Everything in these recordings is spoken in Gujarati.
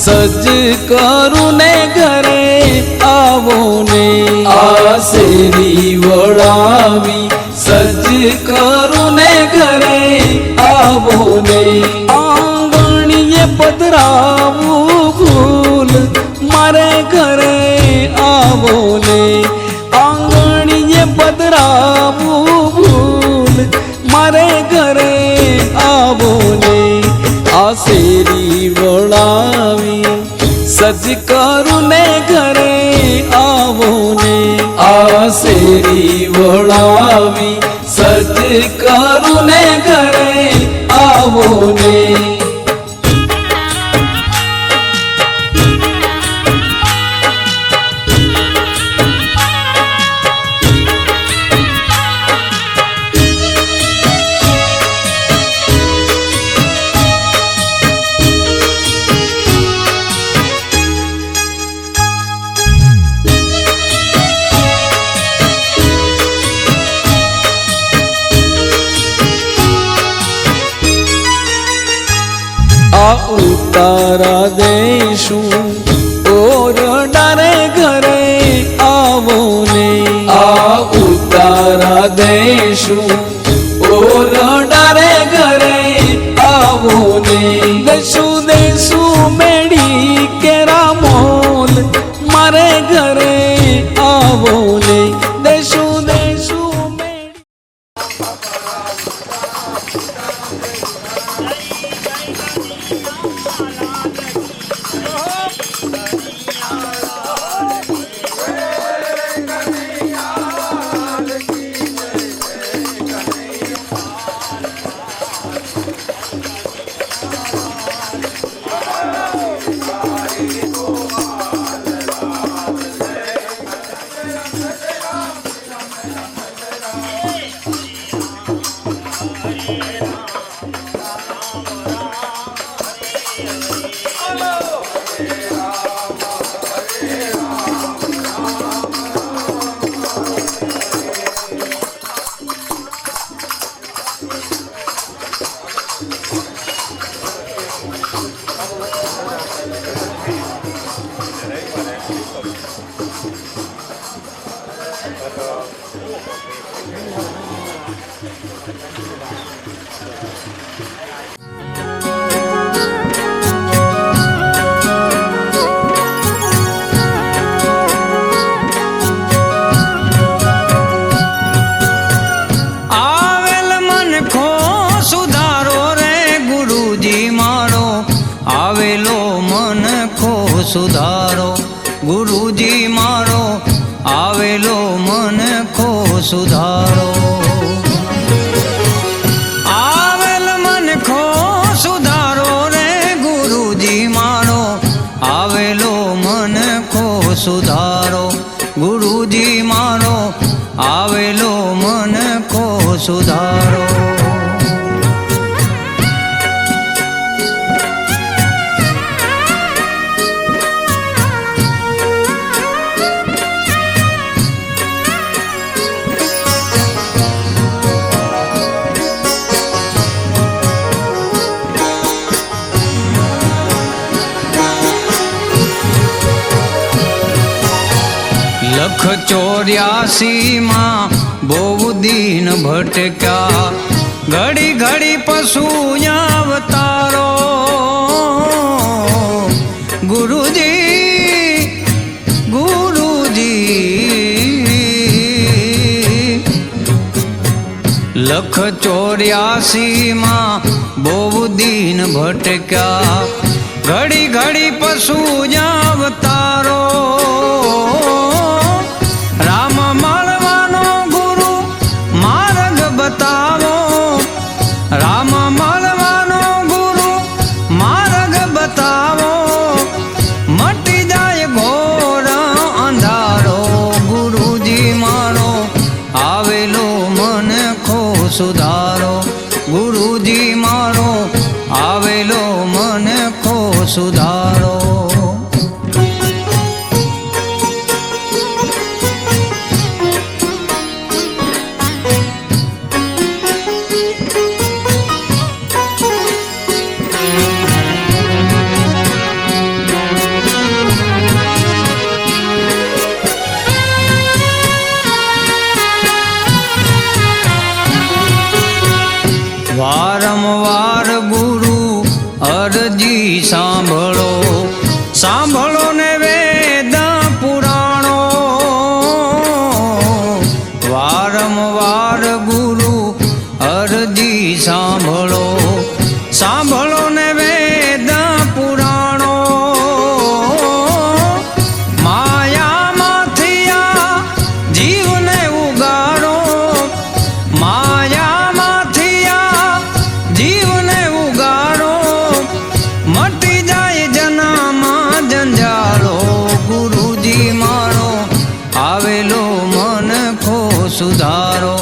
સજ કરું ને ઘરે આવો ને આ શેરી વળાવી સજ કરું ને ઘરે આવો ને આંગણીએ પધરાવું ફૂલ મારે ઘરે આવો ને આંગણીએ પધરાવું ફૂલ મારે ઘરે આવો ને આ શેરી વળાવી સજ કરું ને ઘરે આવો ને આ શેરી વળાવી સજ કરું ને ઘરે આવો ને ઉતારા દઈશું ઓરડારે ઘરે આવો ને આ ઉતારા દઈશું ઓરડારે ઘરે આવો ને દઈશું દઈશું મેળી કેરા મોલ મારે ઘરે આવો ને દઈશું દઈશું મેળી સુધારો ગુરુજી મારો આવેલો મન ખો સુધારો આવેલ મન ખો સુધારો રે ગુરુજી મારો આવેલો મન ખો સુધારો ગુરુજી મારો આવેલો મન ખો સુધારો લખ 84 માં બહુ દિન ભટક્યા ઘડી ઘડી પશુ અવતારો ગુરુજી ગુરુજી લખ 84 માં બહુ દિન ભટક્યા ઘડી ઘડી પશુ અવતારો રામ મળવાનો ગુરુ માર્ગ બતાવો રામ મળવાનો ગુરુ માર્ગ બતાવો મટી જાય ઘોર અંધારો ગુરુજી મારો આવેલો મન ખો સુધારો ગુરુજી મારો આવેલો મન ખો સુધારો વારંવાર ગુરુ અરજી સાંભળો, સાંભળો ને વેદ પુરાણો. વારંવાર ગુરુ અરજી સાંભળો, સાંભળો ને વેદ પુરાણો. માયામાંથી આ જીવને ઉગાડો, માયામાંથી આ જીવને ઉગાડો. મટી જાય જનામાં જંજાળો, ગુરુજી મારો આવેલો મન ખો સુધારો.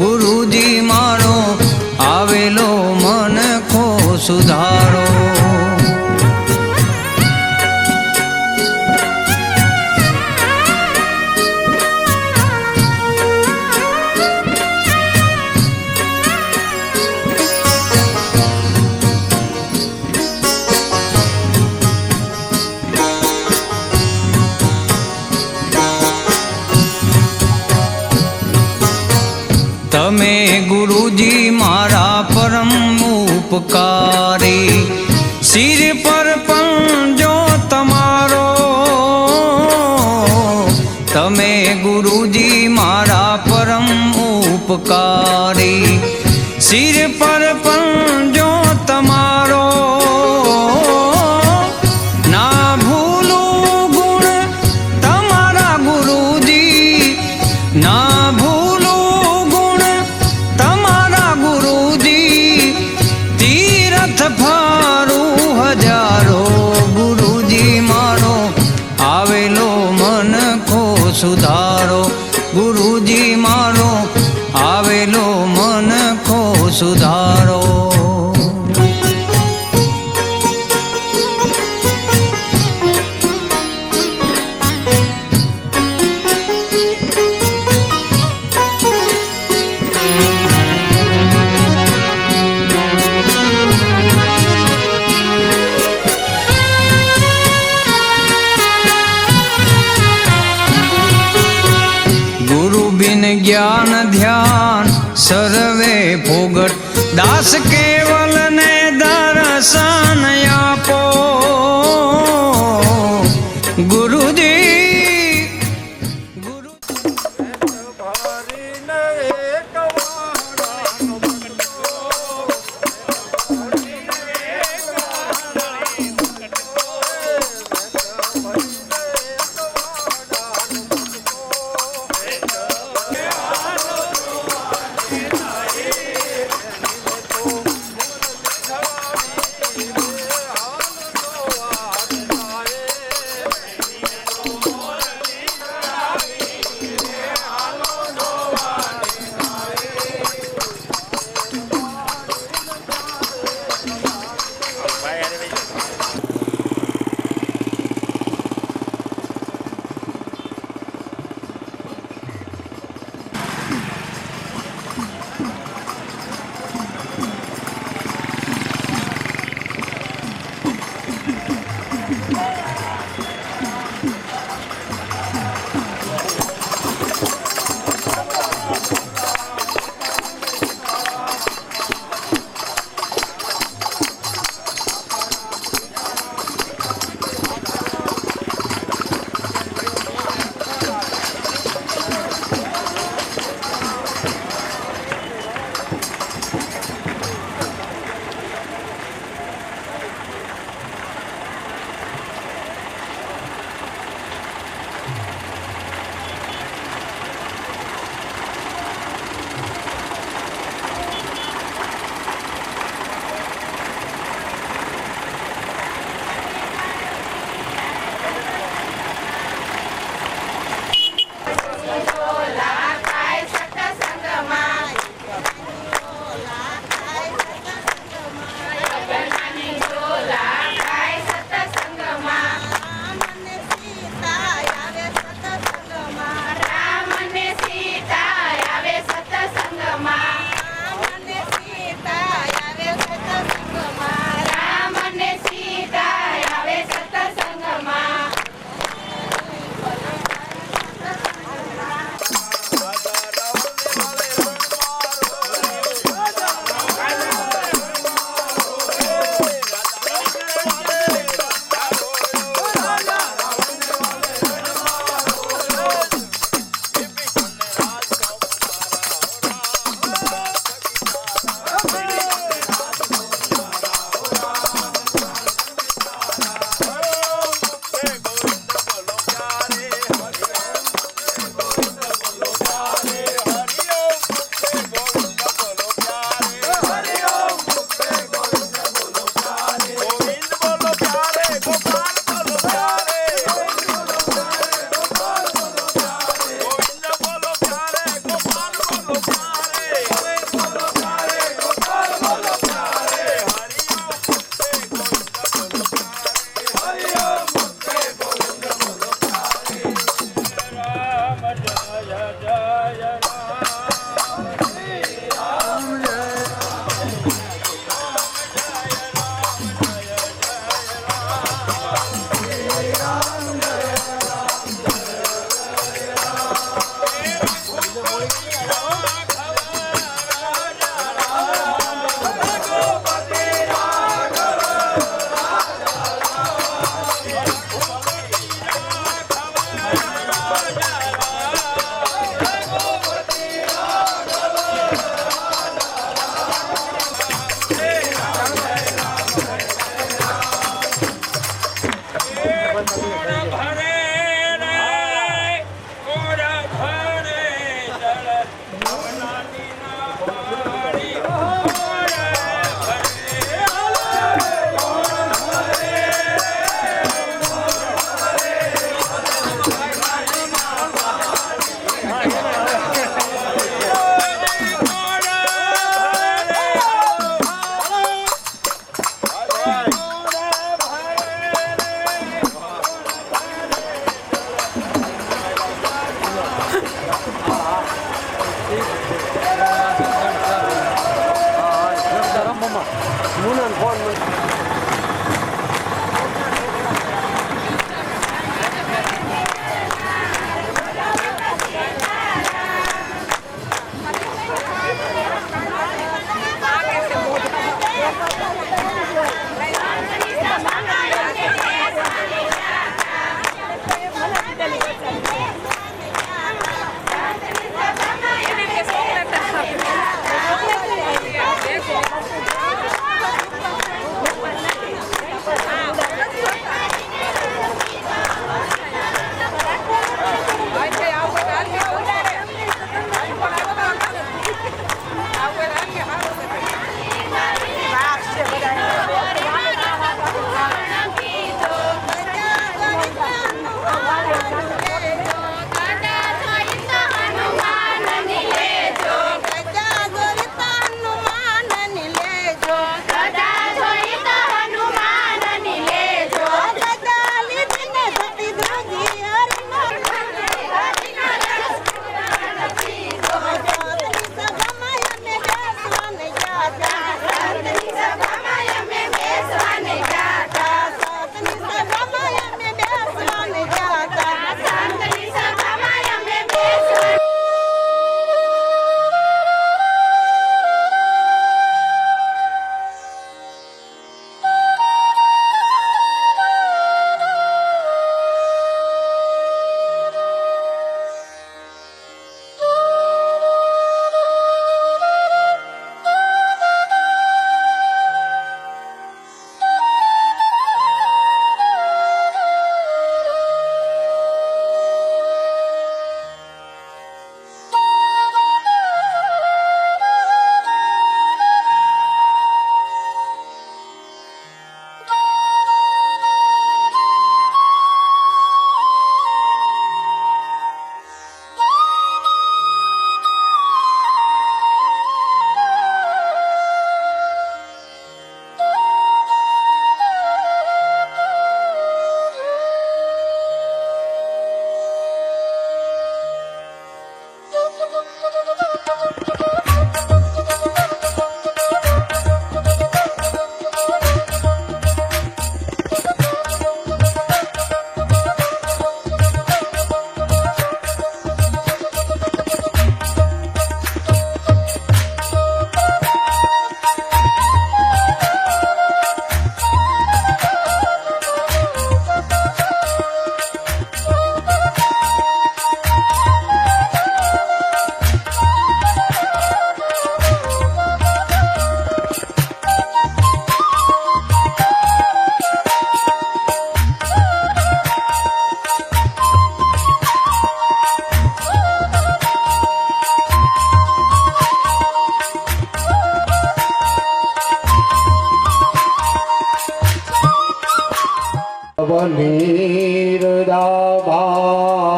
ગુરુજી મારો આવેલો મન ખો સુધારો. તમે ગુરુજી મારા પરમ ઉપકારી, શિર પર પંજો તમારો. તમે ગુરુજી મારા પરમ ઉપકારી, શિર પર પંજો તમારો. ના ભૂલું ગુણ તમારા ગુરુજી, ના ભૂલું ગુણ તમારા ગુરુજી. તીરથ ફારું હજારો, ગુરુજી મારો આવેલો મન ખો સુધારો. ગુરુજી મારો આવેલો મન ખો સુધારો. ગુરુ બિન જ્ઞાન ધ્યાન સર્વે ફોગટ, દાસ કેવલ ને દર્શન આપો. ગુરુજી ગુરુ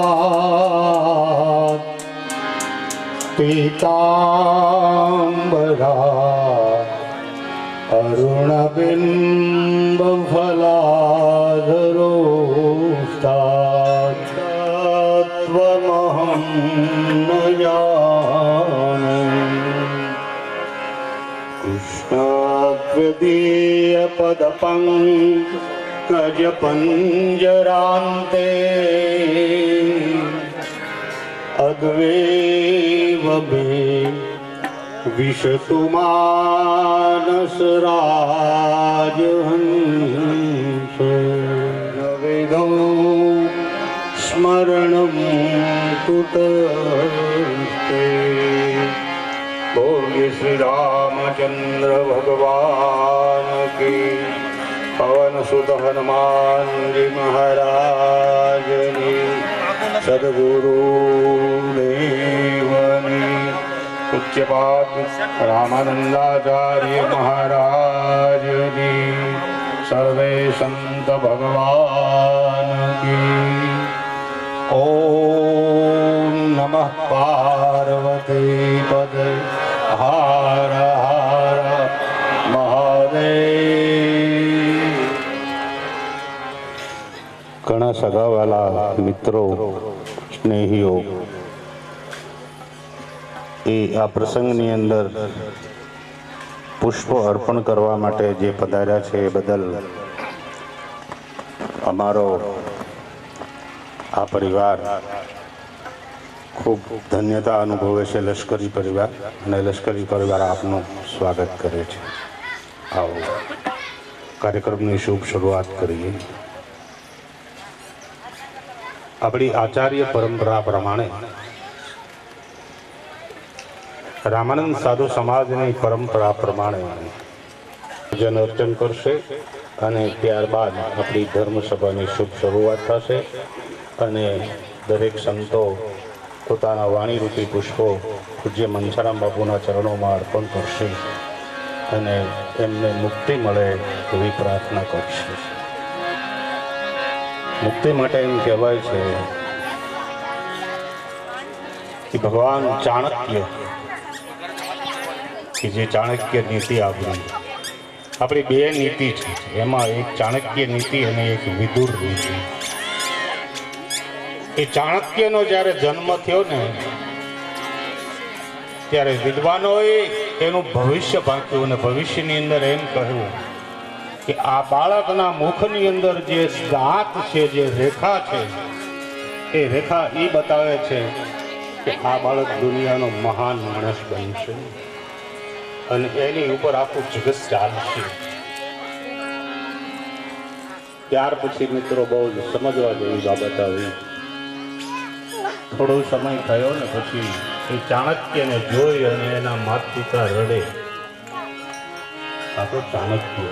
नीरदाभात पीताम्बरा अरुणबिम्बफलाधरोष्टात्वमहं न जाने कृष्णाद्वितीयपदपङ्कजपञ्जरान्ते अद्वेवमे विशतु मानसराजहंस न वेदो स्मरणं कुतस्ते। बोलिए श्री रामचंद्र भगवान की, पवन सुत हनुमान जी महाराज ने, सदगुरु देवनी, पूज्यपाद रामानंदाचार्य महाराज जी, सर्वे संत भगवान की। ओम नमः पार्वती पदे हर हर महादेव। ઘણા સગાવાલા મિત્રો સ્નેહીઓ એ આ પ્રસંગની અંદર પુષ્પો અર્પણ કરવા માટે જે પધાર્યા છે એ બદલ અમારો આ પરિવાર ખૂબ ધન્યતા અનુભવે છે. લશ્કરી પરિવાર અને લશ્કરી પરિવાર આપનું સ્વાગત કરે છે. આવો કાર્યક્રમની શુભ શરૂઆત કરીએ. આપણી આચાર્ય પરંપરા પ્રમાણે રામાનંદ સાધુ સમાજની પરંપરા પ્રમાણે પૂજન અર્ચન કરશે અને ત્યારબાદ આપણી ધર્મસભાની શુભ શરૂઆત થશે અને દરેક સંતો પોતાના વાણીરૂપી પુષ્પો પૂજ્ય મંસારામ બાપુના ચરણોમાં અર્પણ કરશે અને એમને મુક્તિ મળે એવી પ્રાર્થના કરશે. મુક્તિ માટે એમ કહેવાય છે કે ભગવાન ચાણક્ય કે જે ચાણક્ય નીતિ આપણી બે નીતિ છે, એમાં એક ચાણક્ય નીતિ અને એક વિદુર નીતિ. એ ચાણક્યનો જ્યારે જન્મ થયો ને ત્યારે વિદ્વાનોએ એનું ભવિષ્ય ભાંક્યું અને ભવિષ્યની અંદર એમ કહ્યું કે આ બાળકના મુખની અંદર જે દાંત છે, જે રેખા છે, એ રેખા એ બતાવે છે કે આ બાળક દુનિયાનો મહાન માણસ બનશે અને એની ઉપર આખું જગત ચાલશે. ત્યાર પછી મિત્રો બહુ સમજવા જેવી બાબત આવી. થોડો સમય થયો ને પછી એ ચાણક્યને જોઈ અને એના માતા પિતા રડે. આ તો ચાણક્ય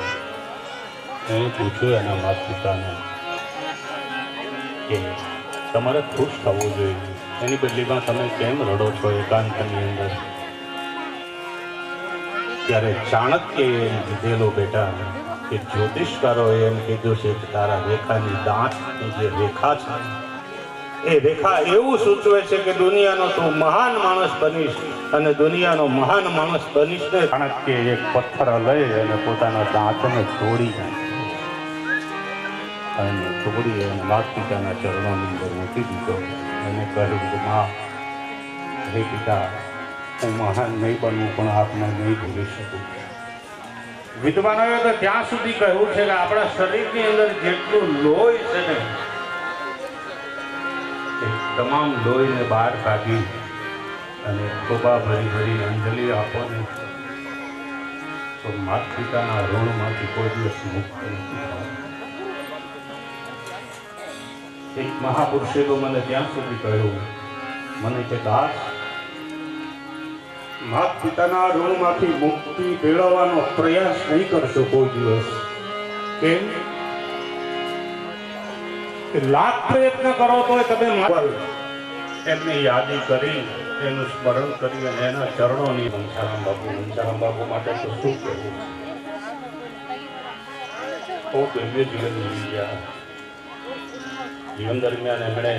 એને પૂછ્યું એના માતા પિતાને કે તમારે ખુશ થવું જોઈએ, એની બદલીમાં તમે કેમ રડો છો એકાંતની અંદર? ત્યારે ચાણક્યએ એમ કીધેલો, બેટા કે જ્યોતિષકારોએ એમ કીધું છે કે તારા રેખાની દાંતની જે રેખા છે એ રેખા એવું સૂચવે છે કે દુનિયાનો તું મહાન માણસ બનીશ અને દુનિયાનો મહાન માણસ બનીશ ને. ચાણક્ય એક પથ્થર લઈ અને પોતાના દાંતને તોડી અને તોડી અને માતા પિતાના ચરણોની અંદર મૂકી દીધો અને કહ્યું કે માં, હે પિતા, હું મહાન નહીં બનવું પણ આપને નહીં ભૂલી શકું. વિદ્વાનોએ તો ત્યાં સુધી કહ્યું છે કે આપણા શરીરની અંદર જેટલું લોહી છે ને એ તમામ લોહીને બહાર કાઢી અને ખોબા ભરી ભરી અંજલિ આપો ને તો માતા પિતાના ઋણમાંથી કોઈ દિવસ મુક્ત નથી થવાનું. એક મહાપુરુષે તો મને ત્યાં સુધી કહ્યું, મને કે દાસ, માતા પિતાના ઋણમાંથી મુક્તિ મેળવવાનો પ્રયાસ નહીં કરશો કોઈ દિવસ. કેમ? લાખ પ્રયત્ન કરો તો તમે એમની યાદી કરી, એનું સ્મરણ કરી અને એના ચરણોની મંસારામ બાપુ માટે તો શું કહેવું? ખૂબ દિવ્ય જીવન જીવી ગયા. જીવન દરમિયાન એમણે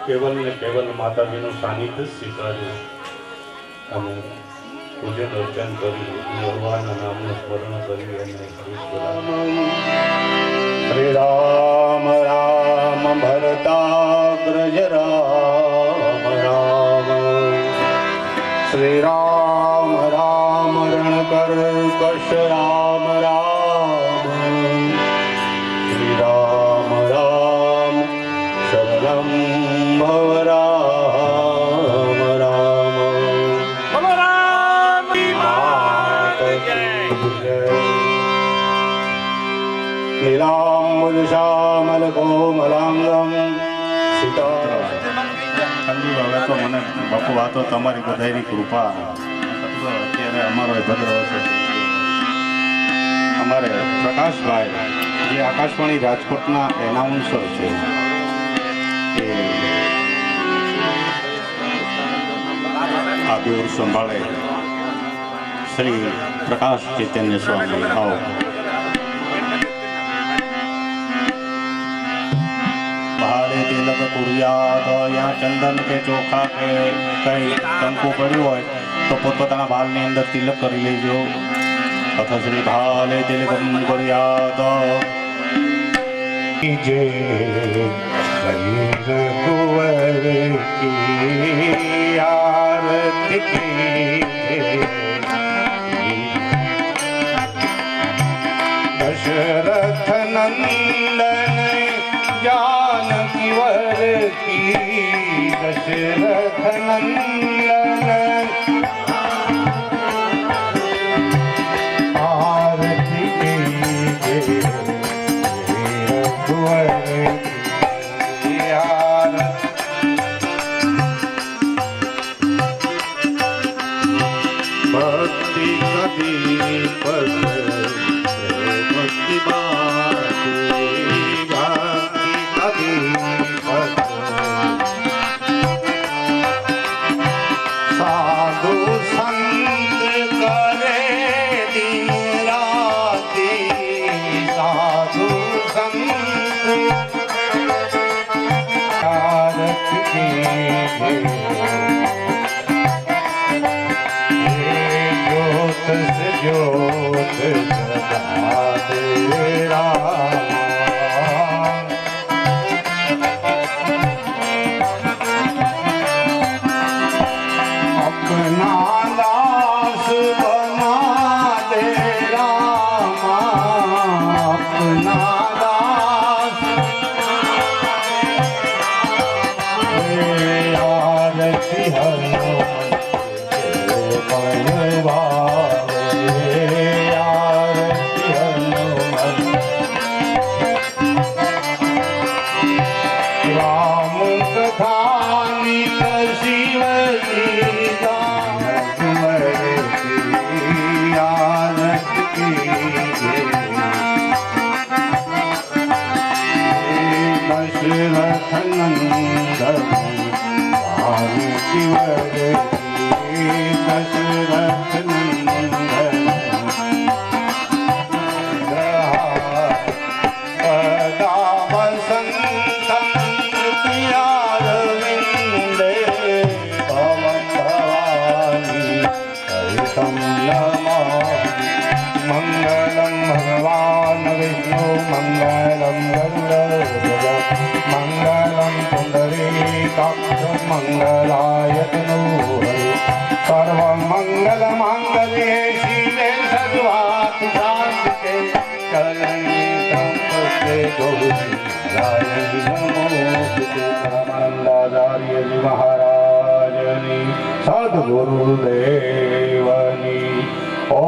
કેવલ ને કેવલ માતાજીનું સાનિધ્ય સ્વીકાર્યું અને પૂજન અર્ચન કરી, ભગવાનના નામનું સ્મરણ કરી અને શ્રી રામ રામ ભરતાગ્રજ રામ રામ, શ્રી રામ રામ રણકર કશ રામ રામ, શ્રી રામ રામ શરણમ ભવ રામ રામ. લીલાંબુજ શ્યામલ કોમલાંગમ સીતા. હવે તો મને બાપુ આ તો તમારી બધાની કૃપા. અત્યારે અમારો ભદ્ર હશે અમારે પ્રકાશભાઈ, જે આકાશવાણી રાજકોટના એનાઉન્સર છે, એ આ દેવ સંભાળે. શ્રી પ્રકાશ ચૈતન્ય સ્વામી, આવો. ભારે તિલક કુરિયા તો અહીંયા ચંદન કે ચોખા કે કંઈ કંકુ પડ્યું હોય તો પોતપોતાના બાલની અંદર તિલક કરી લેજો. અથવા શ્રી ભાલે તિલકમ કુરિયા તો જે રઘુવર કી આરતી दशरथ नंदन जानकी वर की दशरथ नंदन आरती कीजिए रघुवर की आरती भक्ति कभी भक्ति भक्ति साधु संत करे दिन राति साधु संत आरती कीजिए ज्योत से ज्योत जगा दे राम अपना दास बना दे राम अपना दास आरती हनुमान राम कथानी शिव जी आरती दशरथ नंदन जानकी वर दशरथ नंदन सदा वसंतं प्रियारविन्दे भवं भवानी सहितं नमामि मङ्गलं भगवान् विष्णु मङ्गलं गरुडध्वज मङ्गलं पुण्डरीकाक्ष मङ्गलाय तनूहरि सर्वमङ्गलमाङ्गल्ये शिवे सर्वार्थ साधिके शरण्ये त्र्यम्बके गौरी नारायणि नमोस्तुते रामानन्दाचार्य जी महाराजनि सद्गुरुदेवनि ॐ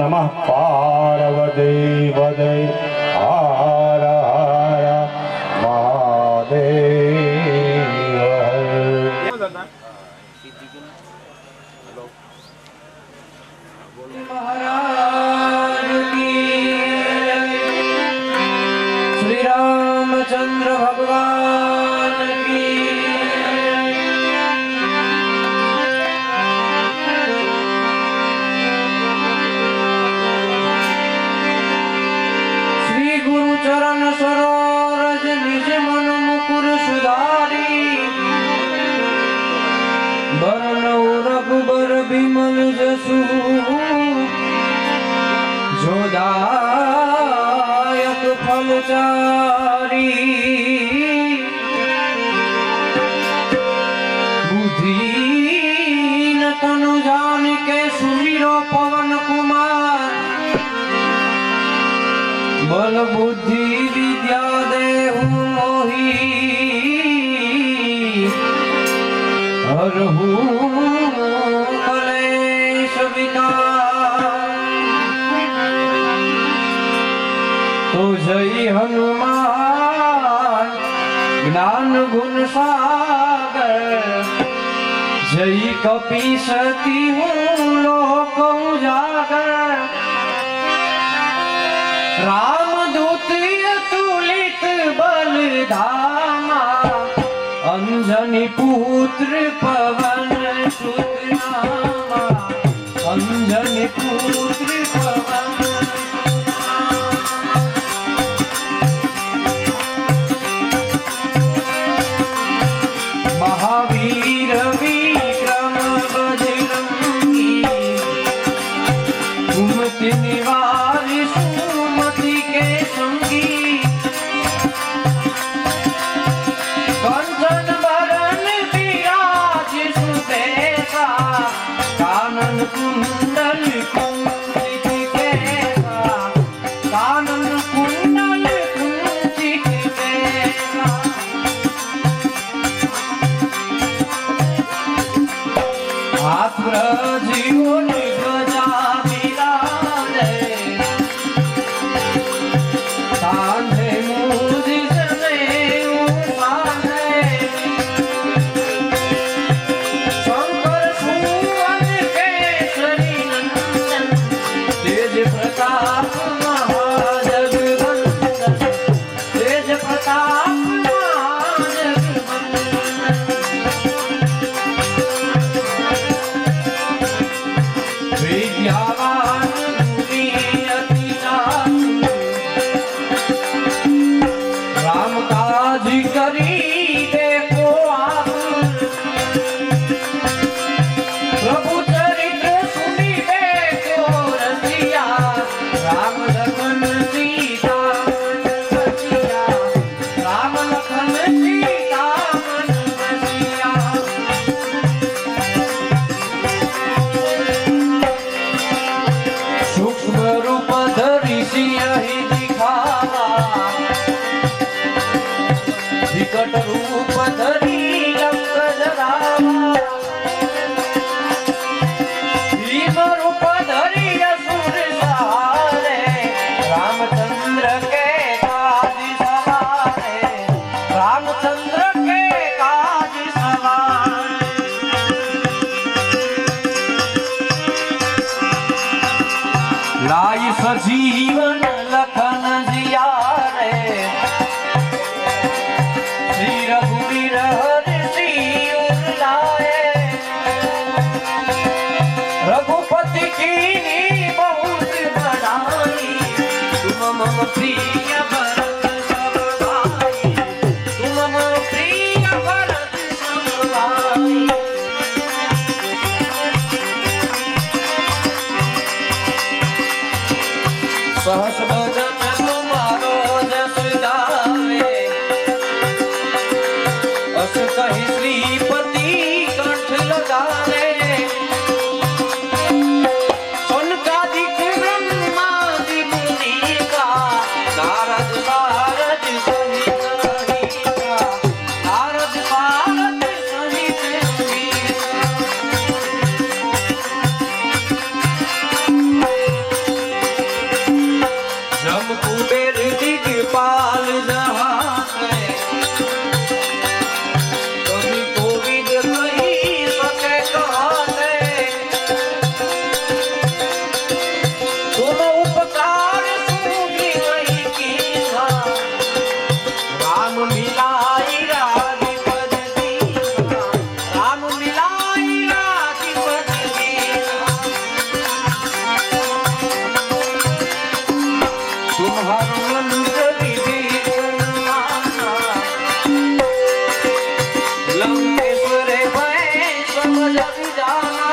नमः पार्वतीपते हर हर महादेव महाराज की श्री रामचंद्र भगवान की श्री गुरु चरण सरोज निज मन मुकुर सुधारी बरनौ रघुबर बिमल जसु जोदायक फलचारी बुद्धिहीन तनु जान के सुमिरो पवन कुमार बल बुद्धि विद्या देहु मोहि हरहु कलेश विकार तो जय हनुमान ज्ञान गुण सागर जय कपि सती हूँ लोक उजागर रामदूत अतुलित बल धामा अंजनी पुत्र पवन सुत नामा अंजनी पुत्र पवन महावीर विक्रम बजरंगी कुमति निवार सुमति के संगी कंचन बरन विराज सुबेसा कानन कुंडल कुंचित केसा રામ લખન સીતા મન બસિયા રામ લખન સીતા મન બસિયા સૂક્ષ્મ રૂપ ધરી સિંહ દિખાવા વિકટ રૂપ ધરી લંક જરાવા ભીમ રૂપ ધરી असुर सहारे रामचंद्र के काज सवारे रामचंद्र के काज सवारे लाई सजीवन लखन जियारे श्री रघुवीर हरि सिर लाए रघुपति की बहुत बड़ाई तुम मम प्रिय भरत सब भाई तुम मम प्रिय भरत सब भाई सहस बदन तुम्हारो जस गावे अस कहि श्रीपति कंठ लगावे सनकादिक ब्रह्मादि मुनीसा नारद सारद सहित रहीसा नारद सारद सहित रहीसा जम कुबेर दिगपाल जहाते कवि कोविद कही सके कहते तुम उपकार सूझी नहीं कीन्हा राम मिलाई राधिपद दीन्हा राम मिलाई राधिपद दीन्हा तुम्हारो मंत्र विभीषण माना लंकेश्वर भय सब जग जाना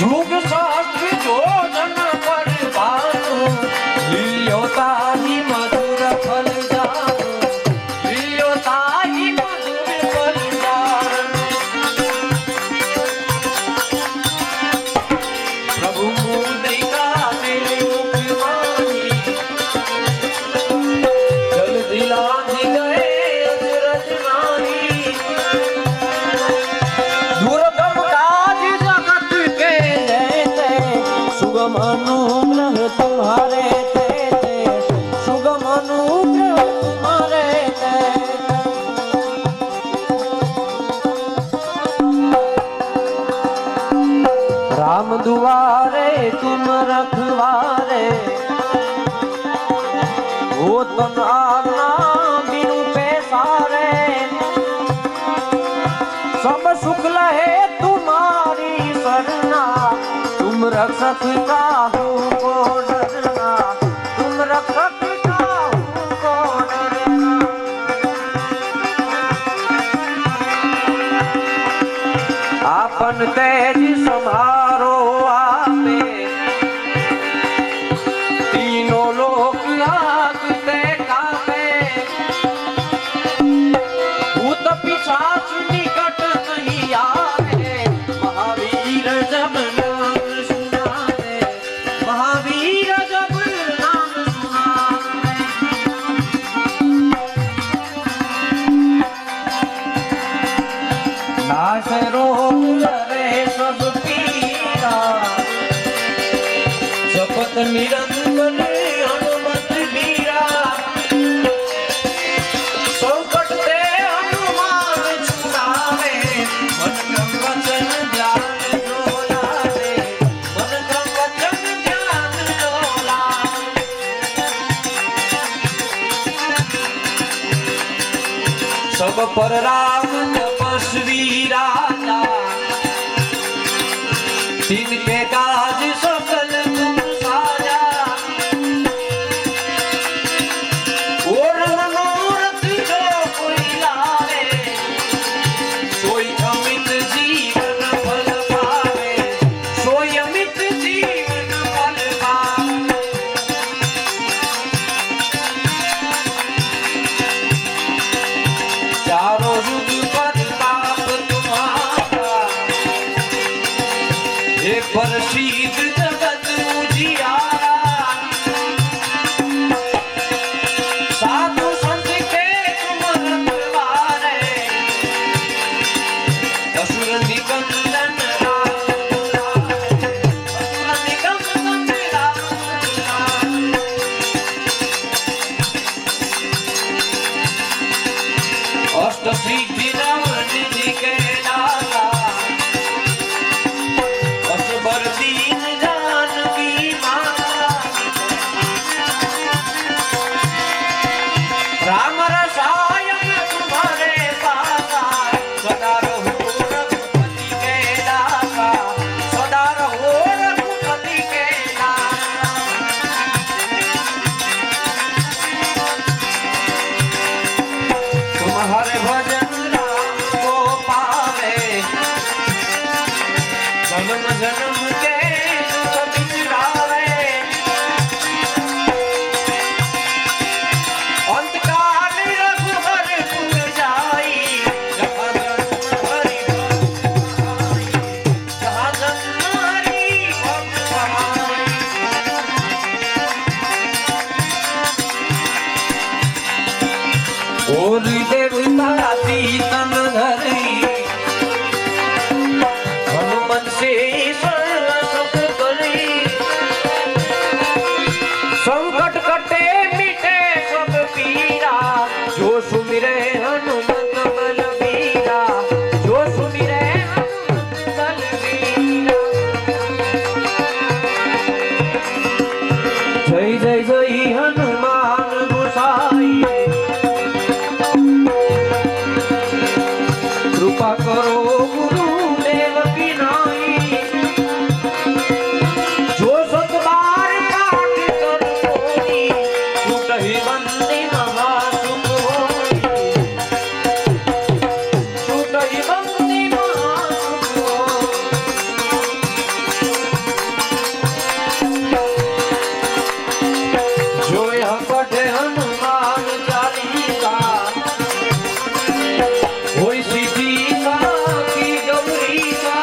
जुग सहस्त्र योजन पर भानु लियो ताहि मधुर फल जानु लियो ताहि मधुर फल जानु प्रभु मुद्रिका मेरे मुख वाणी जल दिलाधि गए अजरज नारी दुर्गम काज जगत के जैते सुगम अनुग्रह तुम्हारे तेते सुगम अनुग्रह तुम्हारे तेते राम दुआरे तुम रखवारे हो तन आज्ञा बिनु पैसारे सब सुख लहे तुम्हारी सरना तुम रक्षक काहू को डरना तुम रक्षक काहू को डरना आपन तेज संभारो आपे तीनों लोक आगते कापे भूत पिशाच निकट नहीं आवे महावीर जब नाम सुनावे महावीर जब नाम सुनावे नाश रोग करे सब पीरा जपत निरंतर हनुमत वीरा संकट ते हनुमान छुड़ावे मन क्रम वचन ध्यान जो लावे मन क्रम वचन ध्यान जो लावे सब पर राम तपस्वी राजा तिनके काज सकल तुम साजा और मनोरथ जो कोई लावे सोई अमित जीवन फल पावे सोई अमित जीवन हे प्रसिद्ध जगत उजियारा साधु संत के तुम रखवारे असुर निकंदन अष्ट सिद्धि नव निधि के दाता असबर दीन जानकी माता राम रसायन तुम्हारे पासा सदा रहो रघुपति के दासा सदा रहो रघुपति के दासा तुम्हारे भजन राम को पावे जन्म जन्म के दुख बिसरावे अंतकाल रघुवरपुर जाई जहाँ जन्म हरि भक्त जहाँ जन्म हरि भक्त और देवता सीतन धरी हनुमत से सर्व सुख करी संकट कटे मिटे सब पीरा जो सुमिरे हनुमत बलबीरा जो सुमिरे हनुमत बलबीरा जय जय जय हनुमान गोसाई कृपा करो गुरुदेव की नाई जो सत बार पाठ कर कोई छूट ही बंदी महासुख होई छूट ही बंदी महासुख होई जो यह पढ़े हनुमान चालीसा होई सिद्धि की गौरी का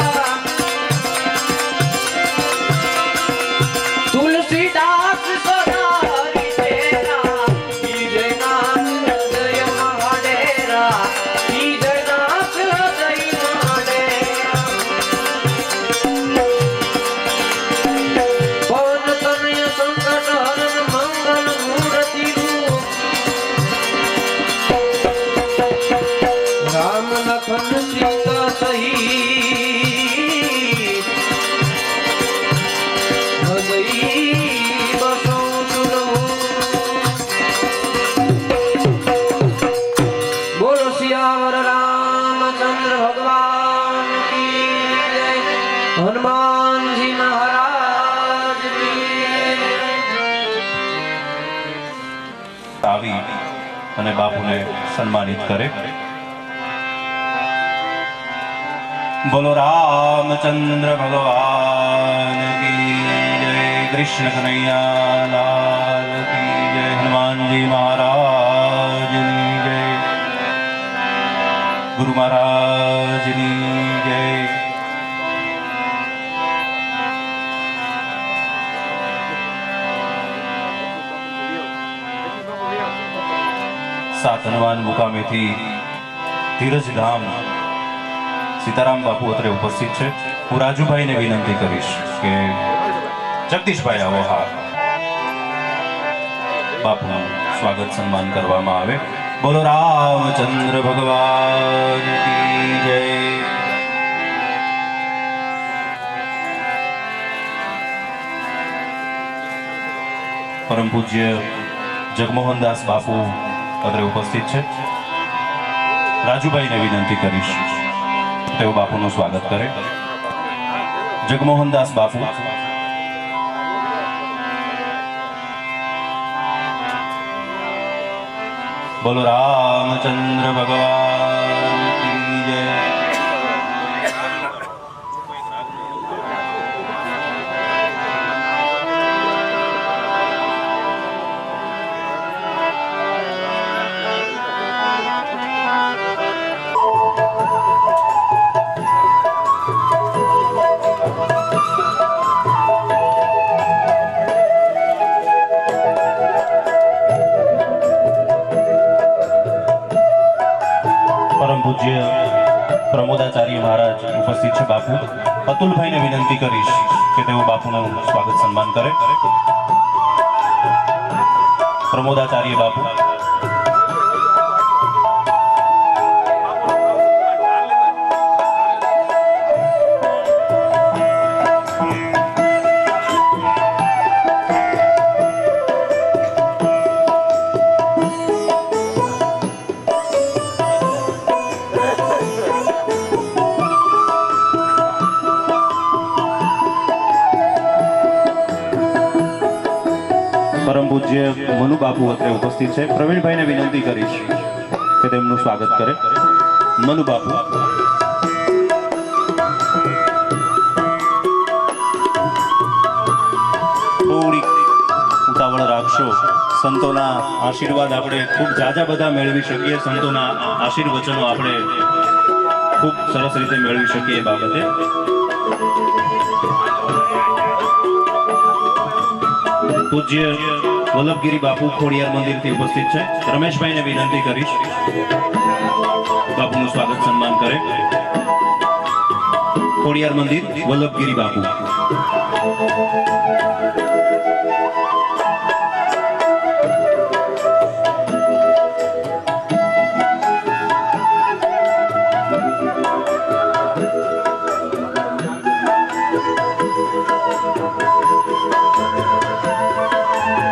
तुलसीदास सदा हरि तेरा कीजे नाथ हृदय महाडेरा कीजे नाथ हृदय महाडेरा पवन तनय संकट हरण मंगल मूर्ति रूप राम लखन सीता सहित हृदय बसो सुनो बोलो सियावर रामचंद्र भगवान की जय हनुमान जी महाराज की આવી અને બાપુને સન્માનિત કરે. બોલો રામચંદ્ર ભગવાન की जय, कृष्ण कन्हैया लाल की जय, हनुमान जी महाराज की जय, गुरु महाराज की जय. सात हनुमान मुकामेથી ધીરજધામ સીતારામ બાપુ અત્રે ઉપસ્થિત છે. હું રાજુભાઈને વિનંતી કરીશ કે જગદીશભાઈ આવો. હા, બાપુનું સ્વાગત સન્માન કરવામાં આવે. બોલો રામચંદ્ર ભગવાન કી જય. પરમ પૂજ્ય જગમોહનદાસ બાપુ અત્રે ઉપસ્થિત છે. રાજુભાઈને વિનંતી કરીશ તેઓ બાપુનું સ્વાગત કરે. જગમોહનદાસ બાપુ. બોલો રામચંદ્ર ભગવાન કી જય. ઉપસ્થિત છે બાપુ અતુલભાઈને વિનંતી કરીશ કે તેઓ બાપુનું સ્વાગત સન્માન કરે. પ્રમોદાચાર્ય બાપુ, પરમ પૂજ્ય મનુ બાપુ અત્રે ઉપસ્થિત છે. પ્રવીણભાઈને વિનંતી કરીશ કે તેમનું સ્વાગત કરે. મનુ બાપુ, થોડીક ઉતાવળ રાખશો. સંતોના આશીર્વાદ આપણે ખૂબ જાજા બધા મેળવી શકીએ, સંતોના આશીર્વચનો આપણે ખૂબ સરસ રીતે મેળવી શકીએ. એ બાબતે પૂજ્ય વલ્લભગીરી બાપુ ખોડિયાર મંદિરથી ઉપસ્થિત છે. રમેશભાઈને વિનંતી કરીશ બાપુનું સ્વાગત સન્માન કરે. ખોડિયાર મંદિર વલ્લભગીરી બાપુ.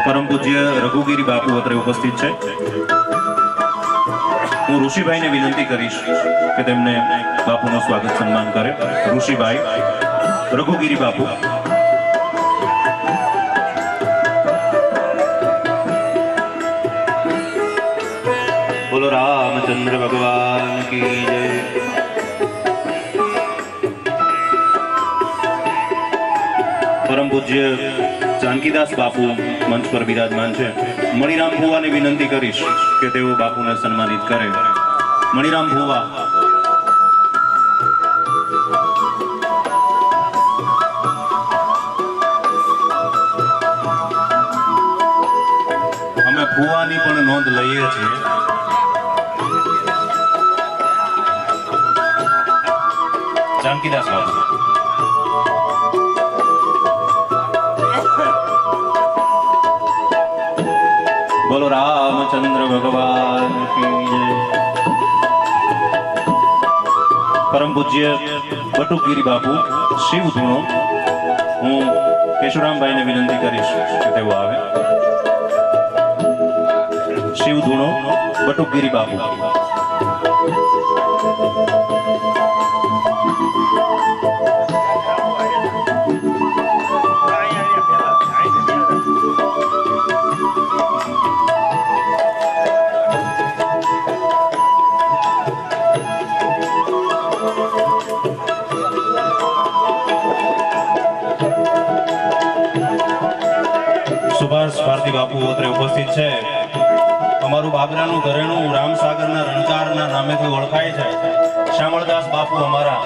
પરમ પૂજ્ય રઘુગીરી બાપુ અત્રે ઉપસ્થિત છે. હું ઋષિભાઈને વિનંતી કરીશ કે તેમને બાપુનું સ્વાગત સન્માન કરે. ઋષિભાઈ રઘુગીરી બાપુ. બોલો રામચંદ્ર ભગવાન કી જય. પરમ પૂજ્ય જાનકીદાસ બાપુ મંચ પર બિરાજમાન છે. મણિરામ ભુવાને વિનંતી કરીશ કે તેઓ બાપુને સન્માનિત કરે. મણિરામ ભુવા. અમે ભુવાની પણ નોંધ લઈએ છીએ. જાનકીદાસ બાપુ. બોલો રામચંદ્ર ભગવાન કી જય. પરમ પૂજ્ય બટુકગીરી બાપુ શિવ ધૂણો. હું કેશુરામભાઈને વિનંતી કરીશ કે તેઓ આવે. શિવ ધૂણો બટુકગીરી બાપુ. સુભાષ ભારતી બાપુ અત્રે ઉપસ્થિત છે. અમારું બાબરાનું ઘરેણું રામસાગરના રણકારના નામેથી ઓળખાય છે. શામળદાસ બાપુ અમારા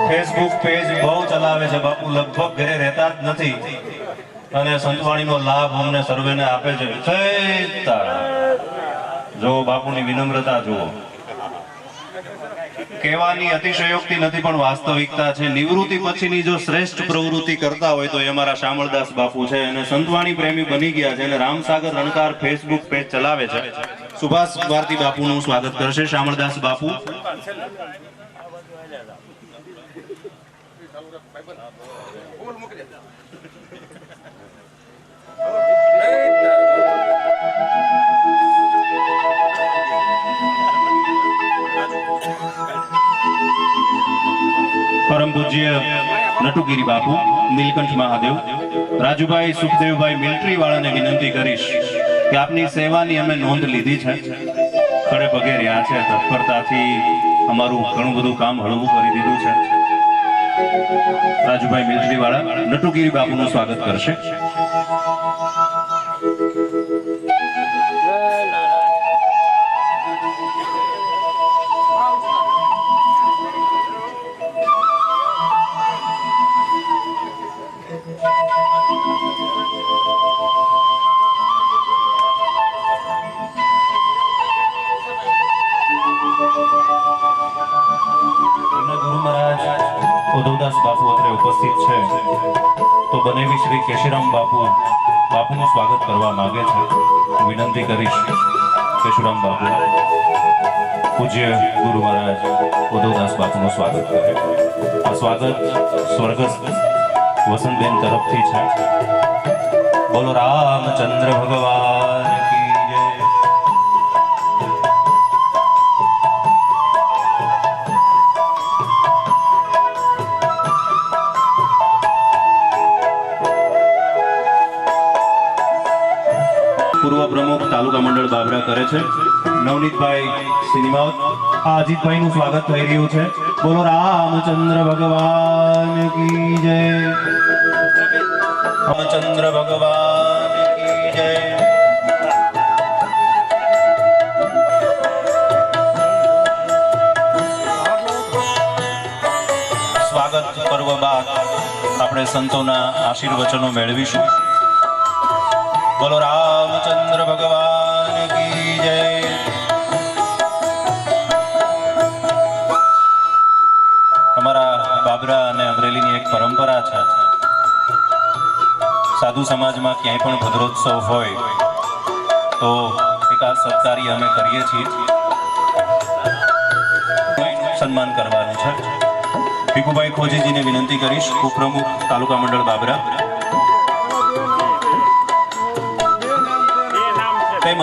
ફેસબુક પેજ બહુ ચલાવે છે. બાપુ લગભગ ઘરે રહેતા જ નથી અને સંતવાણીનો લાભ અમને સર્વેને આપે છે. જો બાપુની વિનમ્રતા જુઓ. કહેવાની અતિશયોક્તિ નથી પણ વાસ્તવિકતા છે. નિવૃત્તિ પછીની જો શ્રેષ્ઠ પ્રવૃત્તિ કરતા હોય તો એ અમારા શામળદાસ બાપુ છે અને સંતવાણી પ્રેમી બની ગયા છે અને રામસાગર રણકાર ફેસબુક પેજ ચલાવે છે. સુભાષ ભારતી બાપુનું સ્વાગત કરશે શામળદાસ બાપુ. પરમ પૂજ્ય નટુગીરી બાપુ નીલકંઠ મહાદેવ. રાજુભાઈ સુખદેવભાઈ મિલિટરી વાળાને વિનંતી કરીશ કે આપની સેવાની અમે નોંધ લીધી છે. ખડે પગે રહ્યા છે. તત્પરતાથી અમારું ઘણું બધું કામ હળવું કરી દીધું છે. રાજુભાઈ મિલિટરી વાળા નટુગીરી બાપુનું સ્વાગત કરશે. ગુરુ મહારાજ બનેવી શ્રી કેશુરામ બાપુનું સ્વાગત કરવા માંગે છે. હું વિનંતી કરીશ કેશુરામ બાપુ પૂજ્ય ગુરુ મહારાજ ઉદયદાસ બાપુનું સ્વાગત કરે. આ સ્વાગત સ્વર્ગસ્થ વસંતબેન તરફથી છે. બોલો રામચંદ્ર ભગવાન કી જય. પૂર્વ પ્રમુખ તાલુકા મંડળ બાબરા કરે છે નવનીતભાઈ સિનેમાવત. આ અજીતભાઈનું સ્વાગત થઈ રહ્યું છે. બોલો રામચંદ્ર ભગવાન કી જય. રામચંદ્ર ભગવાન કી જય. સ્વાગત પર્વ બાદ આપણે સંતોના આશીર્વચનો મેળવીશું. બોલો રામચંદ્ર ભગવાન કી જય. અમારા બાબરા અને અમરેલીની એક પરંપરા છે. સાધુ સમાજમાં ક્યાંય પણ ભદ્રોત્સવ હોય તો એક આ સત્કારી અમે કરીએ છીએ. સન્માન કરવાનું છે. ભીખુભાઈ ખોજીજીને વિનંતી કરીશ, ઉપપ્રમુખ તાલુકા મંડળ બાબરા, તેમજ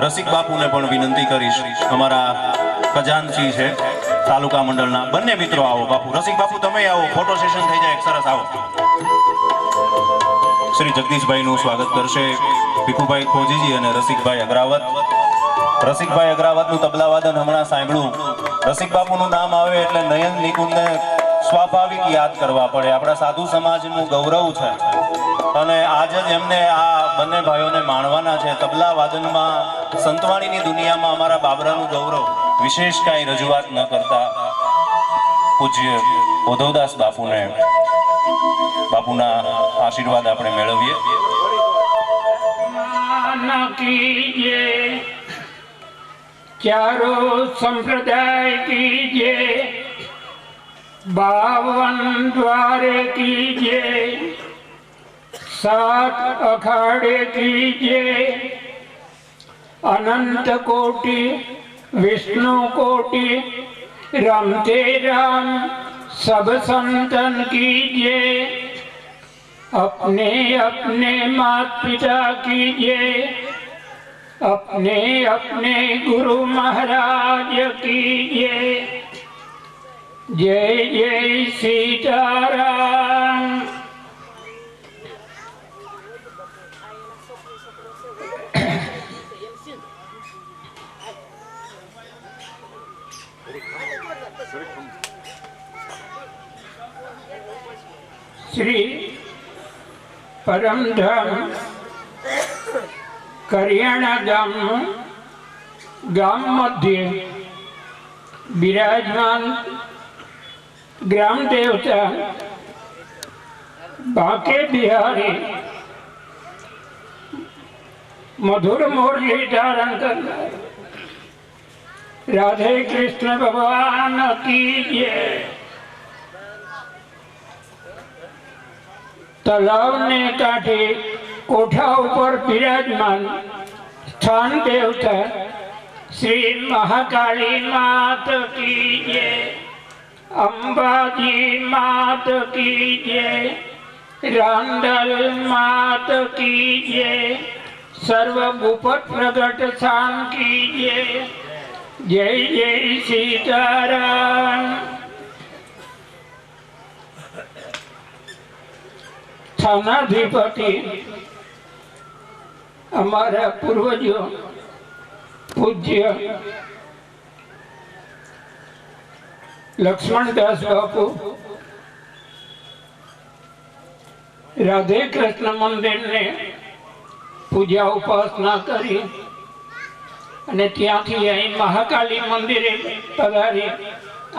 રસિક બાપુને પણ વિનંતી કરીશ. અમારા ખજાનચી છે તાલુકા મંડળના. બંને મિત્રો આવો. બાપુ રસિક બાપુ તમે આવો, ફોટો સેશન થઈ જાય. એક સરસ આવો. શ્રી જગદીશભાઈનું સ્વાગત કરશે ભીખુભાઈ ખોજીજી અને રસિકભાઈ અગ્રાવત. રસિકભાઈ અગ્રાવતનું તબલા વાદન હમણાં સાંભળ્યું. રસિક બાપુનું નામ આવે એટલે નયન નિકુંજને સ્વાભાવિક યાદ કરવા પડે. આપણા સાધુ સમાજનું ગૌરવ છે અને આજે જ એમને આ બંને ભાઈઓને માણવાના છે. તબલા વાદનમાં સંતવાણીની દુનિયામાં અમારા બાબરાનું ગૌરવ. વિશેષ કાંઈ રજૂઆત ન કરતા પૂજ્ય ઉદયદાસ બાપુના આશીર્વાદ આપણે મેળવીએ. कीजिए चारों संप्रदाय कीजिए, 52 द्वार कीजिए, 7 अखाड़े कीजिए, अनंत कोटि विष्णु कोटि रमते राम सब संतन कीजिए, अपने अपने माता पिता कीजिए, अपने अपने गुरु महाराज कीजिए. जय जय सीताराम. श्री परमधाम करियाणा गाम मध्य विराजमान ग्राम देवता बाके बिहारी मधुर मुरली धारण करना राधे कृष्ण भगवान की जय. तालाब ने कांठे कोठा ऊपर विराजमान स्थान देवता श्री महाकाली मात की जय, अंबाजी मात की जय, रांडल मात की जय, सर्वभूपत प्रगट शाम की जय. जय जय सीताराम. स्थानाधिपति हमारा पूर्वजों पूज्य लक्ष्मणदास बापू राधे कृष्ण मंदिर ने पूजा उपासना करी અને ત્યાંથી અહીં મહાકાલી મંદિરે પધારી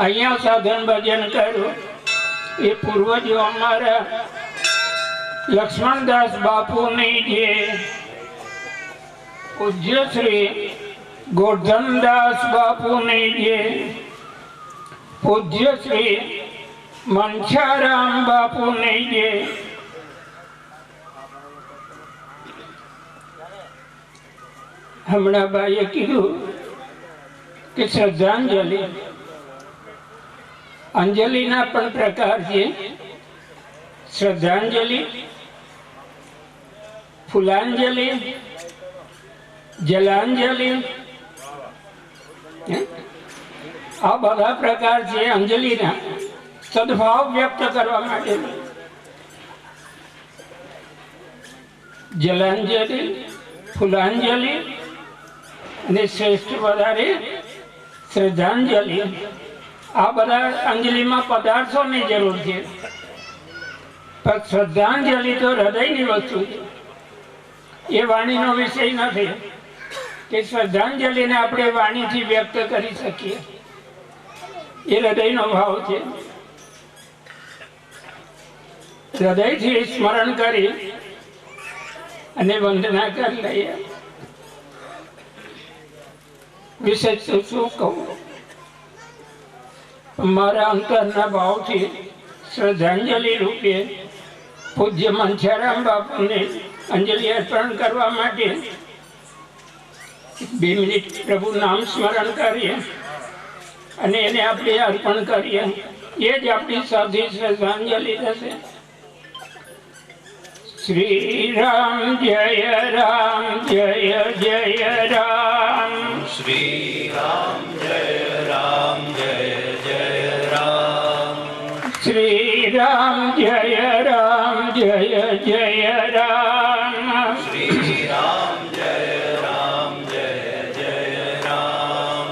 અહીંયા સાધન ભજન કર્યું. એ પૂર્વજો અમારા लक्ष्मणदास बापू ने जे पूज्य श्री गोवर्धनदास बापू ने जे पूज्य श्री मनसाराम बापू ने जे હમણાં બાઈએ કીધું કે શ્રદ્ધાંજલિ, અંજલિના પણ પ્રકાર છે. શ્રદ્ધાંજલિ, ફૂલાંજલિ, જલાંજલિ, આ બધા પ્રકાર છે અંજલિના, સદભાવ વ્યક્ત કરવા માટે. જલાંજલિ, ફૂલાંજલિ અને શ્રેષ્ઠ વધારે શ્રદ્ધાંજલિ. આ બધા અંજલિમાં પદાર્થોની જરૂર છે, પણ શ્રદ્ધાંજલિ તો હૃદયની વસ્તુ છે. એ વાણીનો વિષય નથી કે શ્રદ્ધાંજલિને આપણે વાણીથી વ્યક્ત કરી શકીએ. એ હૃદયનો ભાવ છે. હૃદયથી સ્મરણ કરી અને વંદના કરી લઈએ. વિશેષ તો શું કહું, મારા અંતરના ભાવથી શ્રદ્ધાંજલિ રૂપે પૂજ્ય મંછારામ બાપુને અંજલિ અર્પણ કરવા માટે 2 મિનિટ પ્રભુ નામ સ્મરણ કરીએ અને એને આપણે અર્પણ કરીએ. એ જ આપણી સાધી શ્રદ્ધાંજલિ થશે. શ્રી રામ જય રામ જય જય રામ. શ્રી રામ જય રામ જય જય રામ. શ્રી રામ જય રામ જય જય રામ. શ્રી રામ જય રામ જય જય રામ.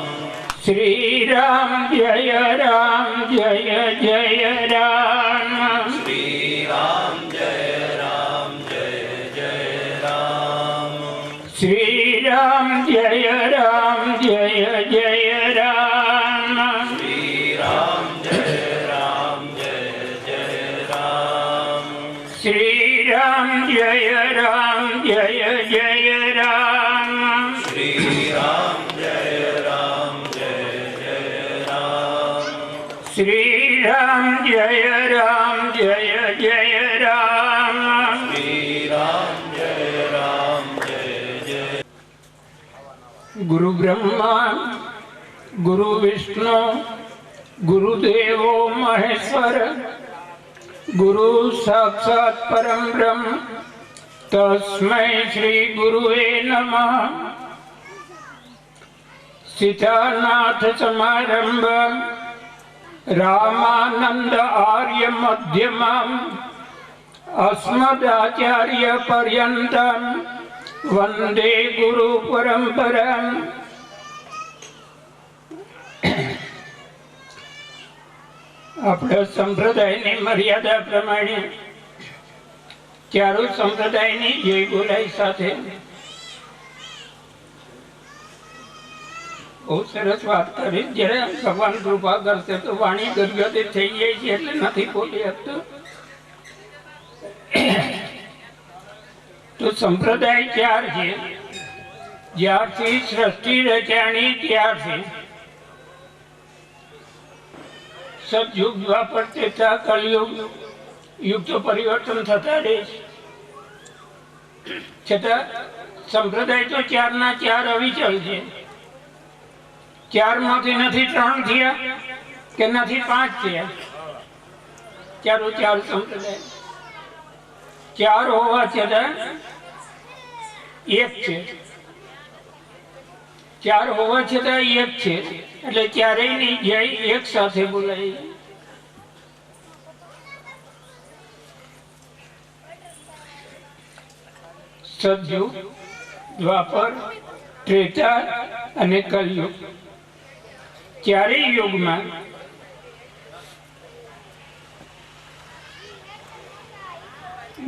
શ્રી રામ જય રામ જય જય રામ. શ્રી રામ જય રામ જય જય રામ. શ્રી રામ જય રામ જય જય રામ. શ્રી રામ જય રામ જય જય રામ. શ્રી રામ જય રામ જય જય રામ. શ્રી રામ જય રામ જય જય રામ. શ્રી રામ જય રામ જય જય રામ. શ્રી રામ જય રામ જય જય. ગુરુ બ્રહ્મા ગુરુ વિષ્ણુ ગુરુદેવો મહેશ્વર ગુરુ સાક્ષાત પરમ બ્રહ્મ તસ્મૈ શ્રી ગુરુવે નમઃ. સીતાનાથ સમારંભ રામાનંદ આર્ય મધ્યમમ અસ્મદાચાર્ય પર્યંતમ વંદે ગુરુ પરંપરામ. આપણા સંપ્રદાયની મર્યાદા પ્રમાણે ચારો સંપ્રદાયની જય બોલાઈ સાથે બહુ સરસ વાત કરી. જ્યારે ભગવાન કૃપા કરશે તો વાણી ગદગદિત થઈ જાય છે એટલે નથી બોલી શકતો. તો સંપ્રદાય 4 છે. જ્યારથી સૃષ્ટિ રચાણી ત્યારથી સતયુગ દ્વાપર ત્રેતા કલયુગ યુગ તો પરિવર્તન થતા રહે છે, છતાં સંપ્રદાય તો 4 ના 4 અવિચલ છે. 4 માંથી નથી 3 થયા કે નથી 5 થયા. 4 સંપ્રદાય 4 હોવા છતાં 1 છે. 4 હોવા છતાં 1 છે એટલે ચારેયની જય એક સાથે બોલાય. સતયુગ દ્વાપર ત્રેતા અને કલયુગ ચારેય યુગમાં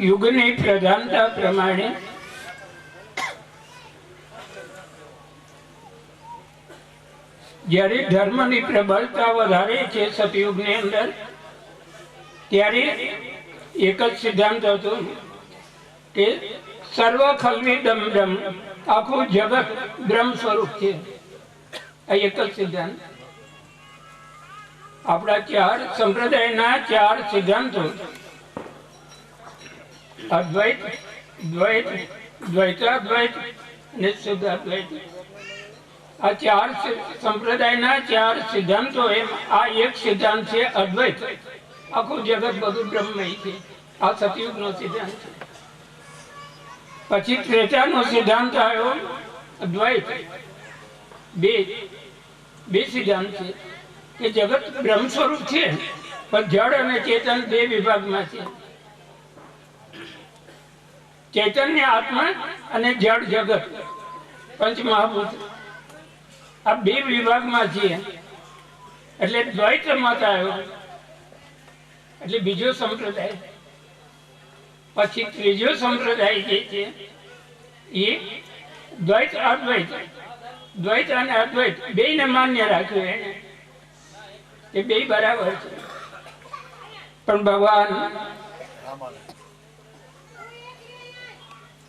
યુગની પ્રધાનતા પ્રમાણે જ્યારે ધર્મની પ્રબળતા વધારે છે સતયુગની અંદર ત્યારે એક જ સિદ્ધાંત હતો કે સર્વ ખલ્વિદમ બ્રહ્મ, આખું જગત બ્રહ્મ સ્વરૂપ છે. આ એક જ સિદ્ધાંત. આપણા 4 સંપ્રદાયના 4 સિદ્ધાંતો અદ્વૈત, દ્વૈત, દ્વૈતાદ્વૈત અને શુદ્ધ અદ્વૈત. આ ચાર સંપ્રદાયના ચાર સિદ્ધાંતો એમ આ એક સિદ્ધાંત છે અદ્વૈત. આખું જગત બધું બ્રહ્મમય છે. આ સતયુગનો સિદ્ધાંત છે. પછી ત્રેતાનો સિદ્ધાંત આવ્યો અદ્વૈત. બે સિદ્ધાંત છે કે જગત બ્રહ્મ સ્વરૂપ છે, પણ જળ અને ચેતન બે વિભાગમાં છે. ચૈતન્ય આત્મા અને જળ જગત પંચ મહાભૂત આ બે વિભાગમાં છે. એટલે દ્વૈત મત આવ્યો, એટલે બીજો સંપ્રદાય. પછી ત્રીજો સંપ્રદાય જે છે એ દ્વૈત અદ્વૈત, દ્વૈત અને અદ્વૈત બેયને માન્ય રાખ્યું એને, એ બે બરાબર છે. પણ ભગવાન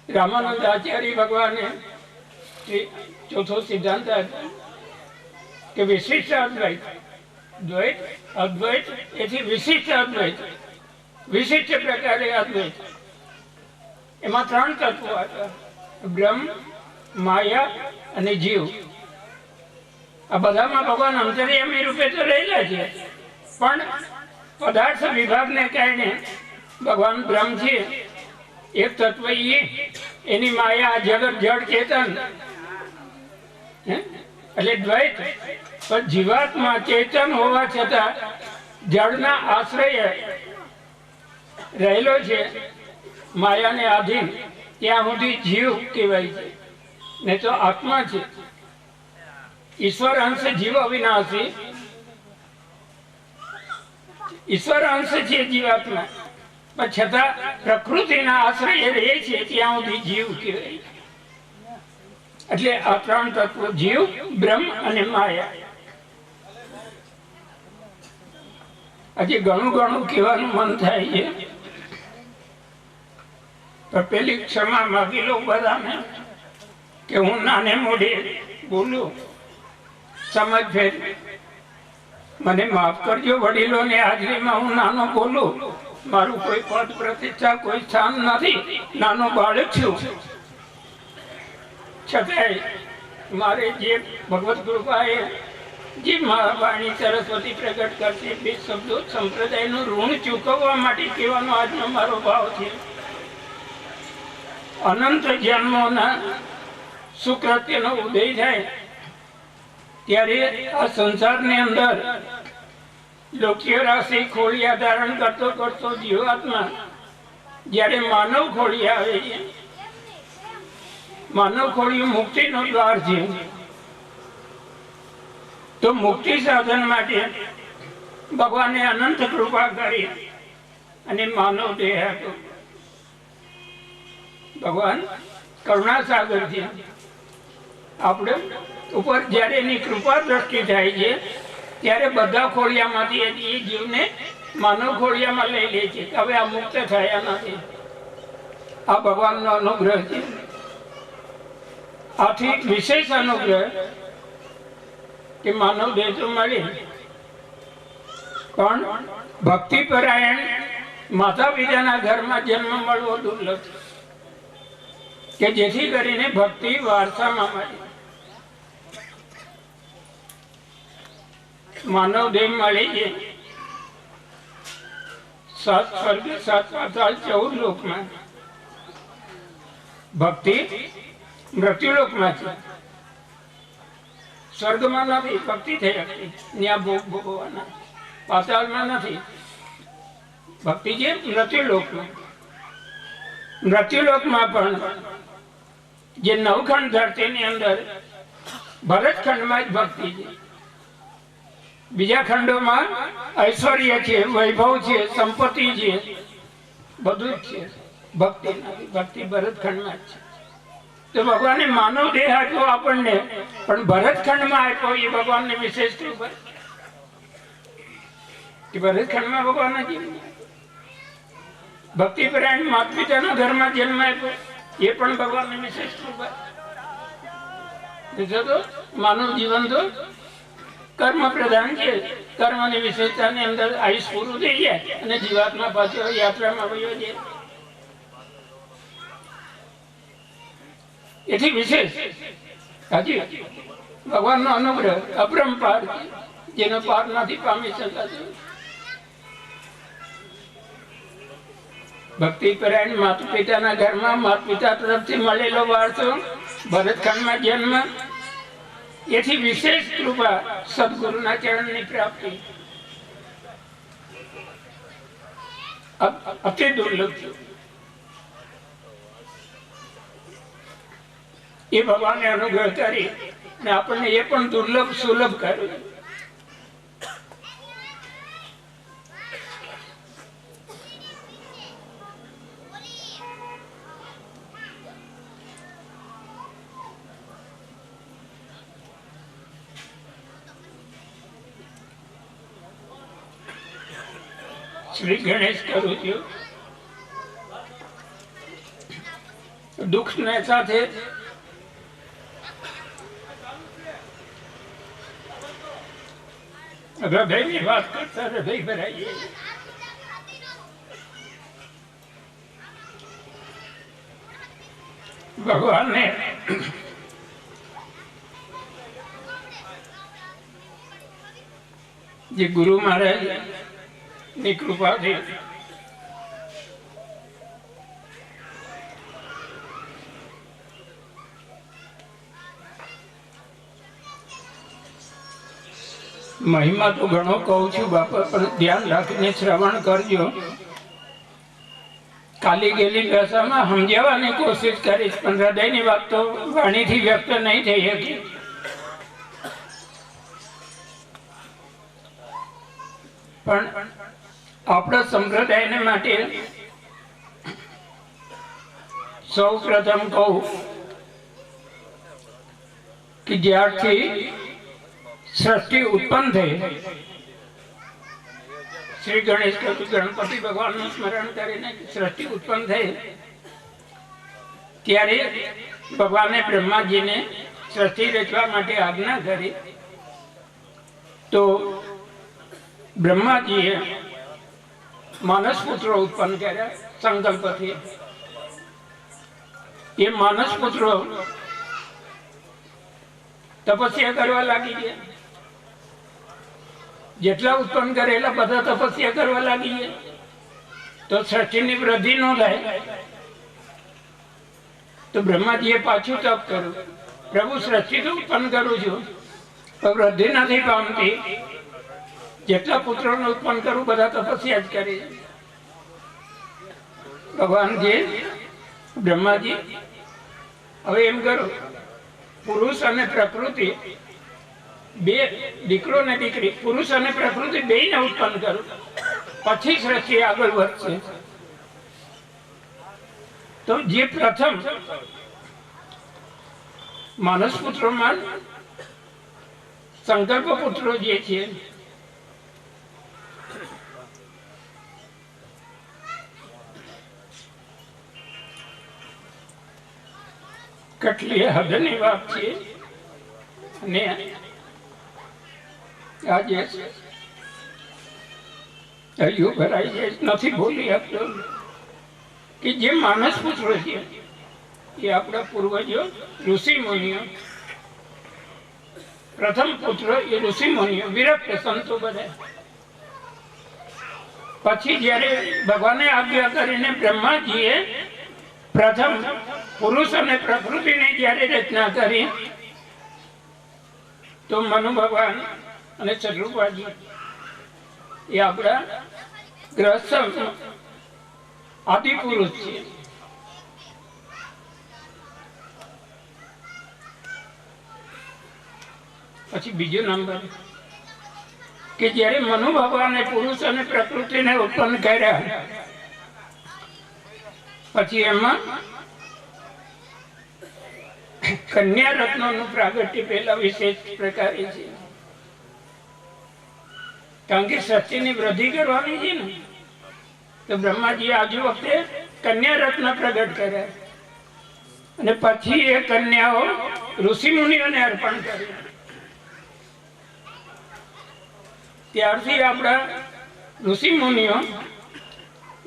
રામાનંદ આચાર્ય ભગવાને ચોથો સિદ્ધાંત આપ્યો કે વિશિષ્ટ અદ્વૈત. દ્વૈત અદ્વૈત એથી વિશિષ્ટ અદ્વૈત, વિશિષ્ટ પ્રકારે અદ્વૈત. એમાં ત્રણ તત્વો હતા, બ્રહ્મ, માયા અને જીવ. આ બધામાં ભગવાન અંતર્યામી રૂપે તો રહેલા છે, પણ પદાર્થ વિભાગને કારણે ભગવાન બ્રહ્મ છે એક તત્વ, એની માયા જગત જળ ચેતન, એટલે દ્વૈત. પણ જીવાત્મા ચેતન હોવા છતાં જળના આશ્રય રહેલો છે, માયાને આધીન, ત્યાં સુધી જીવ કહેવાય છે. ને તો આત્મા છે, ઈશ્વર અંશ જીવ અવિનાશી, ઈશ્વર અંશ છે જીવાત્મા, પણ છતાં પ્રકૃતિના આશ્રય રહે છે ત્યાં સુધી જીવ કહેવાય. એટલે આ ત્રણ તત્વો જીવ, બ્રહ્મ અને માયા. હજી ઘણું ઘણું કહેવાનું મન થાય છે, પણ પેલી ક્ષમા માગી લો બધાને કે હું નાને મોઢે બોલું, સમજ ફેર મને માફ કરજો. વડીલોની હાજરીમાં હું નાનો બોલું, મારું કોઈ પદ પ્રતિષ્ઠા કોઈ સ્થાન નથી, નાનો બાળક છું. છતાંય મારે જે ભગવત કૃપાએ જે મહાવાણી સરસ્વતી પ્રગટ કરશે બે શબ્દો સંપ્રદાયનું ઋણ ચૂકવવા માટે કહેવાનો આજનો મારો ભાવ છે. અનંત જન્મોના સુકૃત્યનો ઉદય થાય ત્યારે આ સંસારની અંદર લોકીય રાશિ ખોળિયા ધારણ કરતો કરતો જીવાત્મા જ્યારે માનવ ખોળિયા આવે છે, માનવ ખોળિયું મુક્તિનો દ્વાર છે. તો મુક્તિ સાધન માટે ભગવાને અનંત કૃપા કરી અને માનવ દેહ આપ્યો. ભગવાન કરુણા સાગર છે. આપણે ઉપર જ્યારે એની કૃપા દ્રષ્ટિ થાય છે ત્યારે બધા ખોળિયામાંથી એ જીવને માનવ ખોળિયામાં લઈ લે છે. હવે આ મુક્ત થયા નથી, આ ભગવાનનો અનુગ્રહ છે. આથી વિશેષ અનુગ્રહ કે માનવ દેહ તો મળે, પણ ભક્તિપરાયણ માતા પિતાના ઘરમાં જન્મ મળવો દુર્લભ, કે જેથી કરીને ભક્તિ વારસામાં મળે. માનવ દેહ મળી છે 7 સ્વર્ગ 7 પાતાળ 14 લોકમાં, ભક્તિ મૃત્યુલોકમાં છે. સ્વર્ગમાં નથી ભક્તિ થઈ શકતી, ત્યાં ભોગ ભોગવવાના. પાતાળમાં નથી ભક્તિ છે, મૃત્યુલોકમાં. મૃત્યુલોકમાં પણ જે નવખંડ ધરતીની અંદર ભરતખંડમાં જ ભક્તિ છે. બીજા ખંડોમાં ઐશ્વર્ય છે, વૈભવ છે, સંપત્તિ છે, બધું જ છે. ભક્તિ નથી, ભક્તિ ભરતખંડમાં જ છે. તો ભગવાને માનવ દેહ આપ્યો આપણને, પણ ભરતખંડમાં આપ્યો એ ભગવાનની વિશેષ કૃપા. ભરતખંડમાં ભગવાન ભક્તિપરાયણ માતા પિતાના ઘરમાં જન્મ આપ્યો એ પણ ભગવાનની વિશેષ કૃપા. તો માનવ જીવન તો કર્મ પ્રધાન છે. કર્મની વિશેષતાની અંદર આયુષ પૂરું થઈ જાય અને જીવાત્મા પાછો યાત્રામાં વયો જાય. એથી વિશેષ હજી ભગવાનનો અનુગ્રહ અપરંપાર છે, જેનો પાર નથી પામી શકાતો. ભક્તિ પરાયણ માતા પિતાના ઘરમાં માતા પિતા તરફથી મળેલો વારસો, ભરતખંડમાં જન્મ, એથી વિશેષ કૃપા સદગુરુના ચરણની પ્રાપ્તિ અતિ દુર્લભ છે. એ ભગવાને અનુગ્રહ કરી ને આપણને એ પણ દુર્લભ સુલભ કર્યું. શ્રી ગણેશ કરું છું. દુઃખ ને સાથે હૃદયની વાત કરતા હૃદય ભરાઈએ. ભગવાનને જે ગુરુ મહારાજ ની કૃપાથી મહિમા તો ઘણો કહું છું બાપા, પણ ધ્યાન રાખીને શ્રવણ કરજો. કાલી ગયેલી ભાષામાં સમજાવવાની કોશિશ કરીશ, પણ હૃદયની વાત તો વાણીથી વ્યક્ત નહીં થઈ શકી. પણ આપણા સંપ્રદાયને માટે સૌ પ્રથમ કહું કે જ્યારથી સૃષ્ટિ ઉત્પન્ન થઈ, શ્રી ગણેશ ગણપતિ ભગવાનનું સ્મરણ કરીને સૃષ્ટિ ઉત્પન્ન થઈ, ત્યારે ભગવાને બ્રહ્માજીને સૃષ્ટિ રચવા માટે આજ્ઞા કરી. તો બ્રહ્માજીએ માનસ પુત્રો ઉત્પન્ન કર્યા સંકલ્પથી. એ માનસ પુત્રો તપસ્યા કરવા લાગી ગયા. જેટલા ઉત્પન્ન કરેલા બધા તપસ્યા કરવા લાગી ગયા. તો સૃષ્ટિની વૃદ્ધિ ન થાય, તો બ્રહ્માજીએ પાછું તપ કર્યું. પ્રભુ સૃષ્ટિ તો ઉત્પન્ન કરું છું, પણ વૃદ્ધિ નથી પામતી. જેટલા પુત્રોને ઉત્પન્ન કરું બધા તપસ્યા જ કરી. ભગવાનજી બ્રહ્માજી હવે એમ કરો, પુરુષ અને પ્રકૃતિ બે, દીકરો ને દીકરી, પુરુષ અને પ્રકૃતિ બેયને ઉત્પન્ન કરો, પછી સૃષ્ટિ આગળ વધશે. તો જે પ્રથમ માનસ પુત્રોમાં સંકલ્પ પુત્રો જે છે, કેટલી હદની વાત છે. અને આજે હૈયું ભરાઈ જાય, નથી બોલી શકતો કે જે માનસ પુત્રો છે એ આપણા પૂર્વજો ઋષિ મુનિઓ, પ્રથમ પુત્ર એ ઋષિ મુનિઓ વિરક્ત સંતો બધા. પછી જયારે ભગવાને આજ્ઞા કરીને બ્રહ્માજીએ પ્રથમ પુરુષ અને પ્રકૃતિની જયારે રચના કરી, તો મનુ ભગવાન અને ચંદ્રુપાજી એ આપણા ગ્રસ્ત આદિ પુરુષ છે. પછી બીજો નંબર કે જયારે મનુ ભગવાને પુરુષ અને પ્રકૃતિને ઉત્પન્ન કર્યા, પછી એમાં કન્યા રત્નોનું પ્રાગટ્ય પહેલા વિશેષ પ્રકારે છે. કારણ કે સૃષ્ટિની વૃદ્ધિ કરવાની છે ને, તો બ્રહ્માજી આજુ વખતે કન્યા રત્ન પ્રગટ કર્યા, અને પછી એ કન્યાઓ ઋષિ મુનિઓને અર્પણ કરી. ત્યારથી આપણા ઋષિ મુનિઓ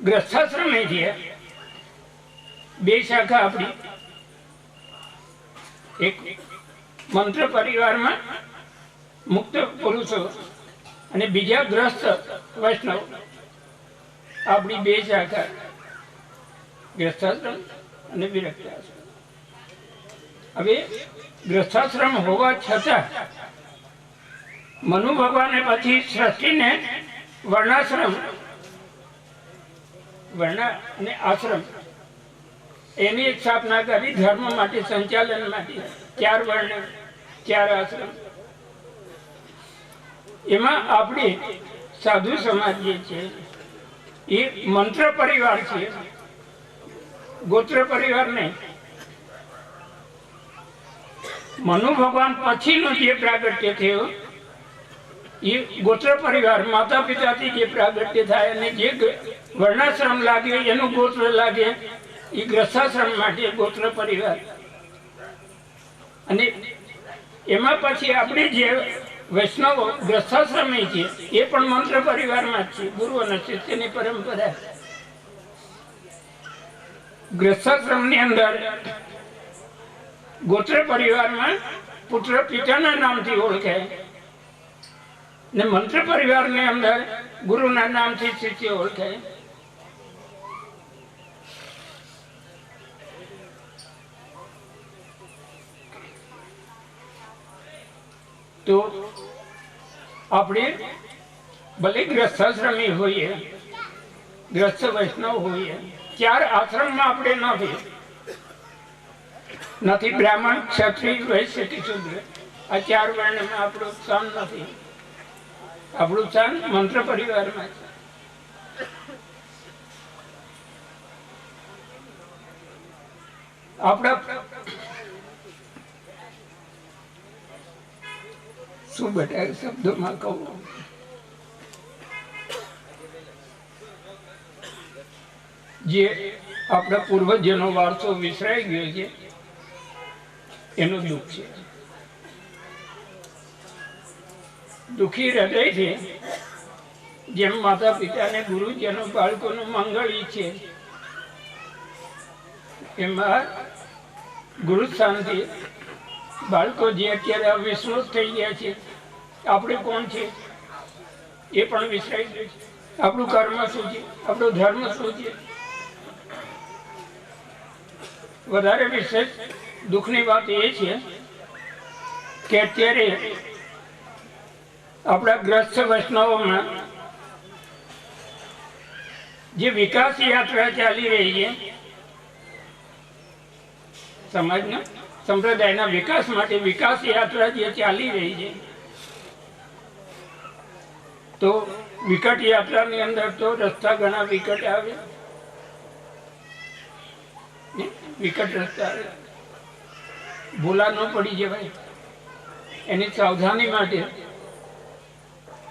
ગ્રસ્થાશ્રમે છે. બે શાખા આપણી, એક મંત્ર પરિવારમાં મુક્ત પુરુષો અને બીજા ગ્રસ્ત વૈષ્ણવ, આપણી બે શાખા, ગ્રસ્થાશ્રમ અને વિરક્તાશ્રમ. હવે ગ્રસ્થાશ્રમ હોવા છતાં મનુ ભગવાને પછી સૃષ્ટિને વર્ણાશ્રમ, વર્ણ અને આશ્રમ એની સ્થાપના કરી, ધર્મ માટે, સંચાલન માટે. 4 વર્ણ 4 આશ્રમ. એમાં આપણે સાધુ સમાજ જે છે એ મંત્ર પરિવાર છે, ગોત્ર પરિવાર નહીં. મનુ ભગવાન પછીનું જે પ્રાગટ્ય થયું એ ગોત્ર પરિવાર, માતા પિતાથી જે પ્રાગટ્ય થાય અને જે વર્ણાશ્રમ લાગે એનું ગોત્ર લાગે એ ગ્રસ્થાશ્રમ માટે ગોત્ર પરિવાર. અને એમાં પછી આપણે જે વૈષ્ણવો ગ્રસ્થાશ્રમી છે એ પણ મંત્ર પરિવારમાં જ છે, ગુરુ અને શિષ્યની પરંપરા. ગ્રસ્થાશ્રમની અંદર ગોત્ર પરિવારમાં પુત્ર પિતાના નામથી ઓળખાય ને મંત્ર પરિવારની અંદર ગુરુના નામથી શિષ્ય ઓળખાય. તો આપણે ભલે ગ્રસ્થાશ્રમી હોઈએ, ગ્રસ્થ વૈષ્ણવ હોઈએ, 4 આશ્રમમાં આપણે નથી બ્રાહ્મણ, ક્ષત્રિય, વૈશ્ય કે શૂદ્ર. આ 4 વર્ણમાં આપણું સ્થાન નથી. આપણું સ્થાન મંત્ર પરિવારમાં છે. આપણા શું બેટા શબ્દોમાં કહું, જે આપણા પૂર્વજોનો વારસો વિસરાઈ ગયો છે એનું દુઃખ છે. દુઃખી હૃદય છે. જેમ માતા પિતાને ગુરુજનો બાળકોનું મંગળ ઈચ્છે એમાં ગુરુ સ્થાનથી બાળકો જે અત્યારે વિસ્મૃત થઈ ગયા છે, આપણે કોણ છે એ પણ વિસરાઈ ગયું છે. આપણું કર્મ શું છે, આપણો ધર્મ શું છે. વધારે વિશેષ દુઃખની વાત એ છે કે અત્યારે આપણા ગ્રસ્ત વૈષ્ણવોમાં જે વિકાસ યાત્રા ચાલી રહી છે, સમાજના સંપ્રદાયના વિકાસ માટે વિકાસ યાત્રા જે ચાલી રહી છે, તો વિકટ યાત્રાની અંદર તો રસ્તા ઘણા વિકટ આવે, વિકટ રસ્તા ભૂલા ન પડી જવાય એની સાવધાની માટે.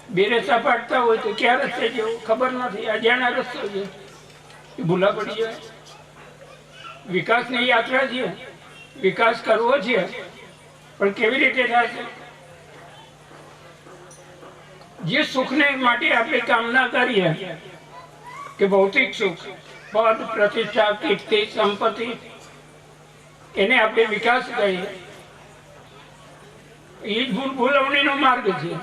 બે રસ્તા પાડતા હોય તો ક્યાં રસ્તે જવું ખબર નથી, અજાણ્યા રસ્તો છે, ભૂલા પડી જાય. વિકાસની યાત્રા છે, વિકાસ કરવો છે, પણ કેવી રીતે થશે? જે સુખને માટે આપણે કામના કરીએ કે ભૌતિક સુખ, પદ, પ્રતિષ્ઠા, કીર્તિ, સંપત્તિ, એને આપણે વિકાસ કહીએ. એ જ ભૂલવણીનો માર્ગ છે.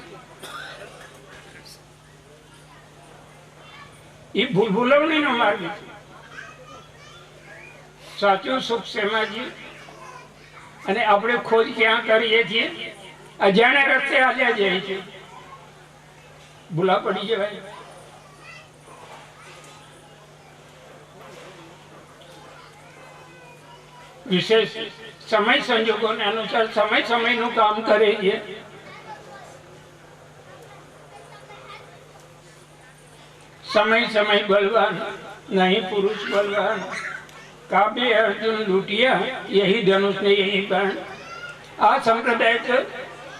એ ભૂલવણીનો માર્ગ છે. સાચું સુખ શેમાજી અને આપણે ખોજ ક્યાં કરીએ છીએ? અજાણ્યા રસ્તે હાલ્યા જઈએ છીએ, ભૂલા પડી જવાય. વિશેષ સમય સંજોગોને અનુસાર સમયનું કામ કરે છે. समय बलवान नहीं पुरुष बलवान, काबे अर्जुन लूटिया यही धनुष ने यही बाण. आ संप्रदाय तो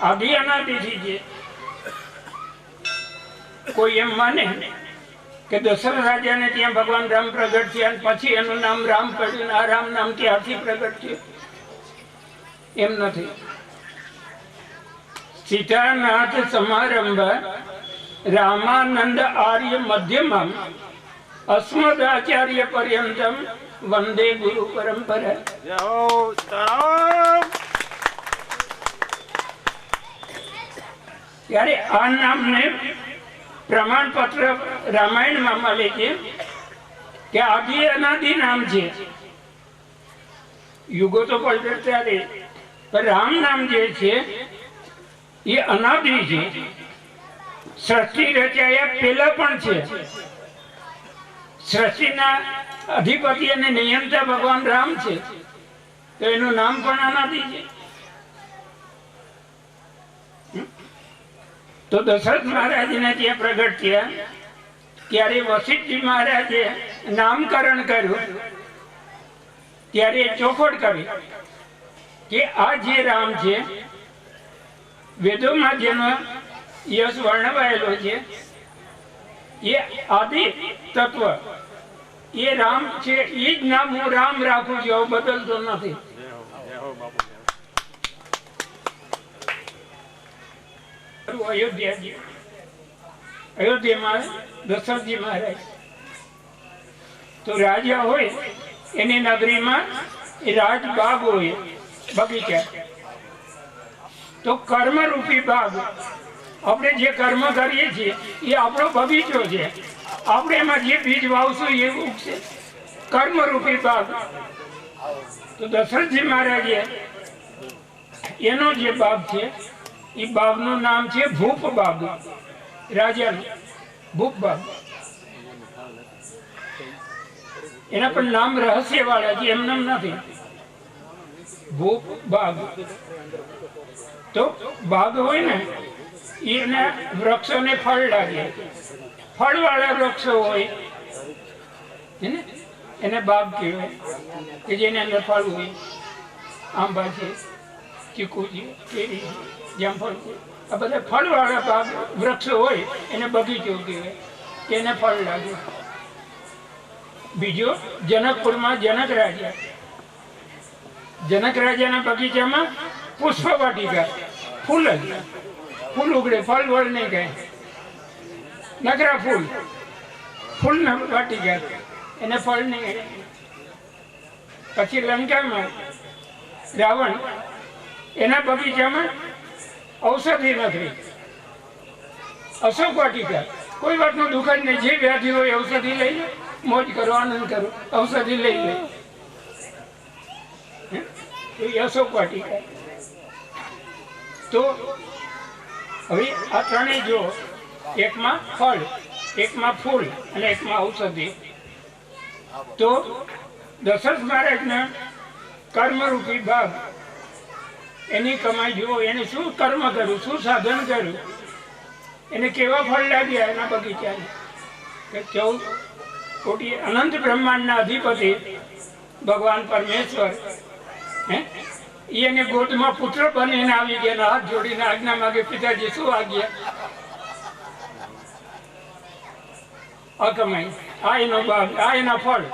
आदि अनादिથી છે. કોઈ એમ માને કે દશરથ રાજાને ત્યાં ભગવાન રામ પ્રગટ થયા પછી એનું નામ રામ પડ્યું, આ રામ નામ ત્યારથી પ્રગટ થયું, એમ નથી. સીતાનાથ સમારંભ रामानंद आर्य मध्यमम अस्मदाचार्य पर्यंतम वंदे गुरु परंपरा. ત્યારે આ નામને પ્રમાણપત્ર રામાયણમાં મળે છે કે આદિ અનાદિ નામ છે. યુગો તો પડે ત્યારે પણ રામ નામ જે છે એ અનાદિ છે. સૃષ્ટિ રચાયા પહેલા પણ છે. સૃષ્ટિના અધિપતિ અને નિયંતા ભગવાન રામ છે, તો એનું નામ પણ અનાદિ છે. તો દશરથ મહારાજને ત્યાં પ્રગટ થયા ત્યારે વશિષ્ઠજી મહારાજે નામકરણ કર્યું. ત્યારે ચોખવટ કરી કે આ જે રામ છે, વેદોમાં જેનો યશ વર્ણવાયેલો છે, એ આદિ તત્વ એ રામ છે. એ જ નામ હું રામ રાખું છું, આવું બદલતો નથી. અયોધ્યામાં દશરથજી મહારાજ તો રાજા હોય, એની નગરીમાં રાજબાગ હોય, બગીચા. તો કર્મરૂપી બાગ, આપણે જે કર્મ કરીએ છીએ એ આપણો બગીચો છે. આપણે એમાં જે બીજ વાવશું એ ઉગશે. કર્મરૂપી બાગ. તો દશરથજી મહારાજે એનો જે બાગ છે એ બાગનું નામ છે ભૂપ બાગ. રાજાનું ભૂપ બાગ. એના પણ નામ રહસ્ય વાળા છે, એમ નામ નથી. ભૂપ બાગ. તો બાગ હોય ને એને વૃક્ષોને ફળ લાગે. ફળ વાળા વૃક્ષો હોય એને બાગ કહેવાય, કે જેની અંદર ફળ હોય. આંબા છે, ચીકુ છે, કેરી છે, જામફળ છે, આ બધા ફળ વાળા બાગ વૃક્ષો હોય એને બગીચો કહેવાય, એને ફળ લાગે. બીજો જનકપુરમાં જનક રાજાના બગીચામાં પુષ્પ વાટિકા. ફૂલ જ ફૂલ ઉગડે, ફળ વળ નહીં કઈ. નકરા ફૂલ ના વાટિકા, એને ફળ નહીં. પછી લંકામાં રાવણ, એના બગીચામાં ઔષધિ નથી. અશોક વાટિકા, કોઈ વાતનું દુઃખ જ નહીં. જે વ્યાધિ હોય ઔષધિ લઈ લે, મોજ કરો, આનંદ કરો, ઔષધિ લઈ લે. અશોક વાટિકા. તો હવે આ ત્રણેય જો, એકમાં ફળ, એકમાં ફૂલ અને એકમાં ઔષધિ. તો દશરથ મહારાજના કર્મરૂપી બાગ, એની કમાઈ જુઓ. એને શું કર્મ કર્યું, શું સાધન કર્યું, એને કેવા ફળ લાગ્યા એના બગીચાને. 14 કોટી અનંત બ્રહ્માંડના અધિપતિ ભગવાન પરમેશ્વર એને ગોદમાં પુત્ર બનીને આવી ગયા. હાથ જોડીને આજ્ઞા માગે, પિતાજી શું આજ્ઞા? અકમાઈ. આ એનો બાગ, આ એના ફળ.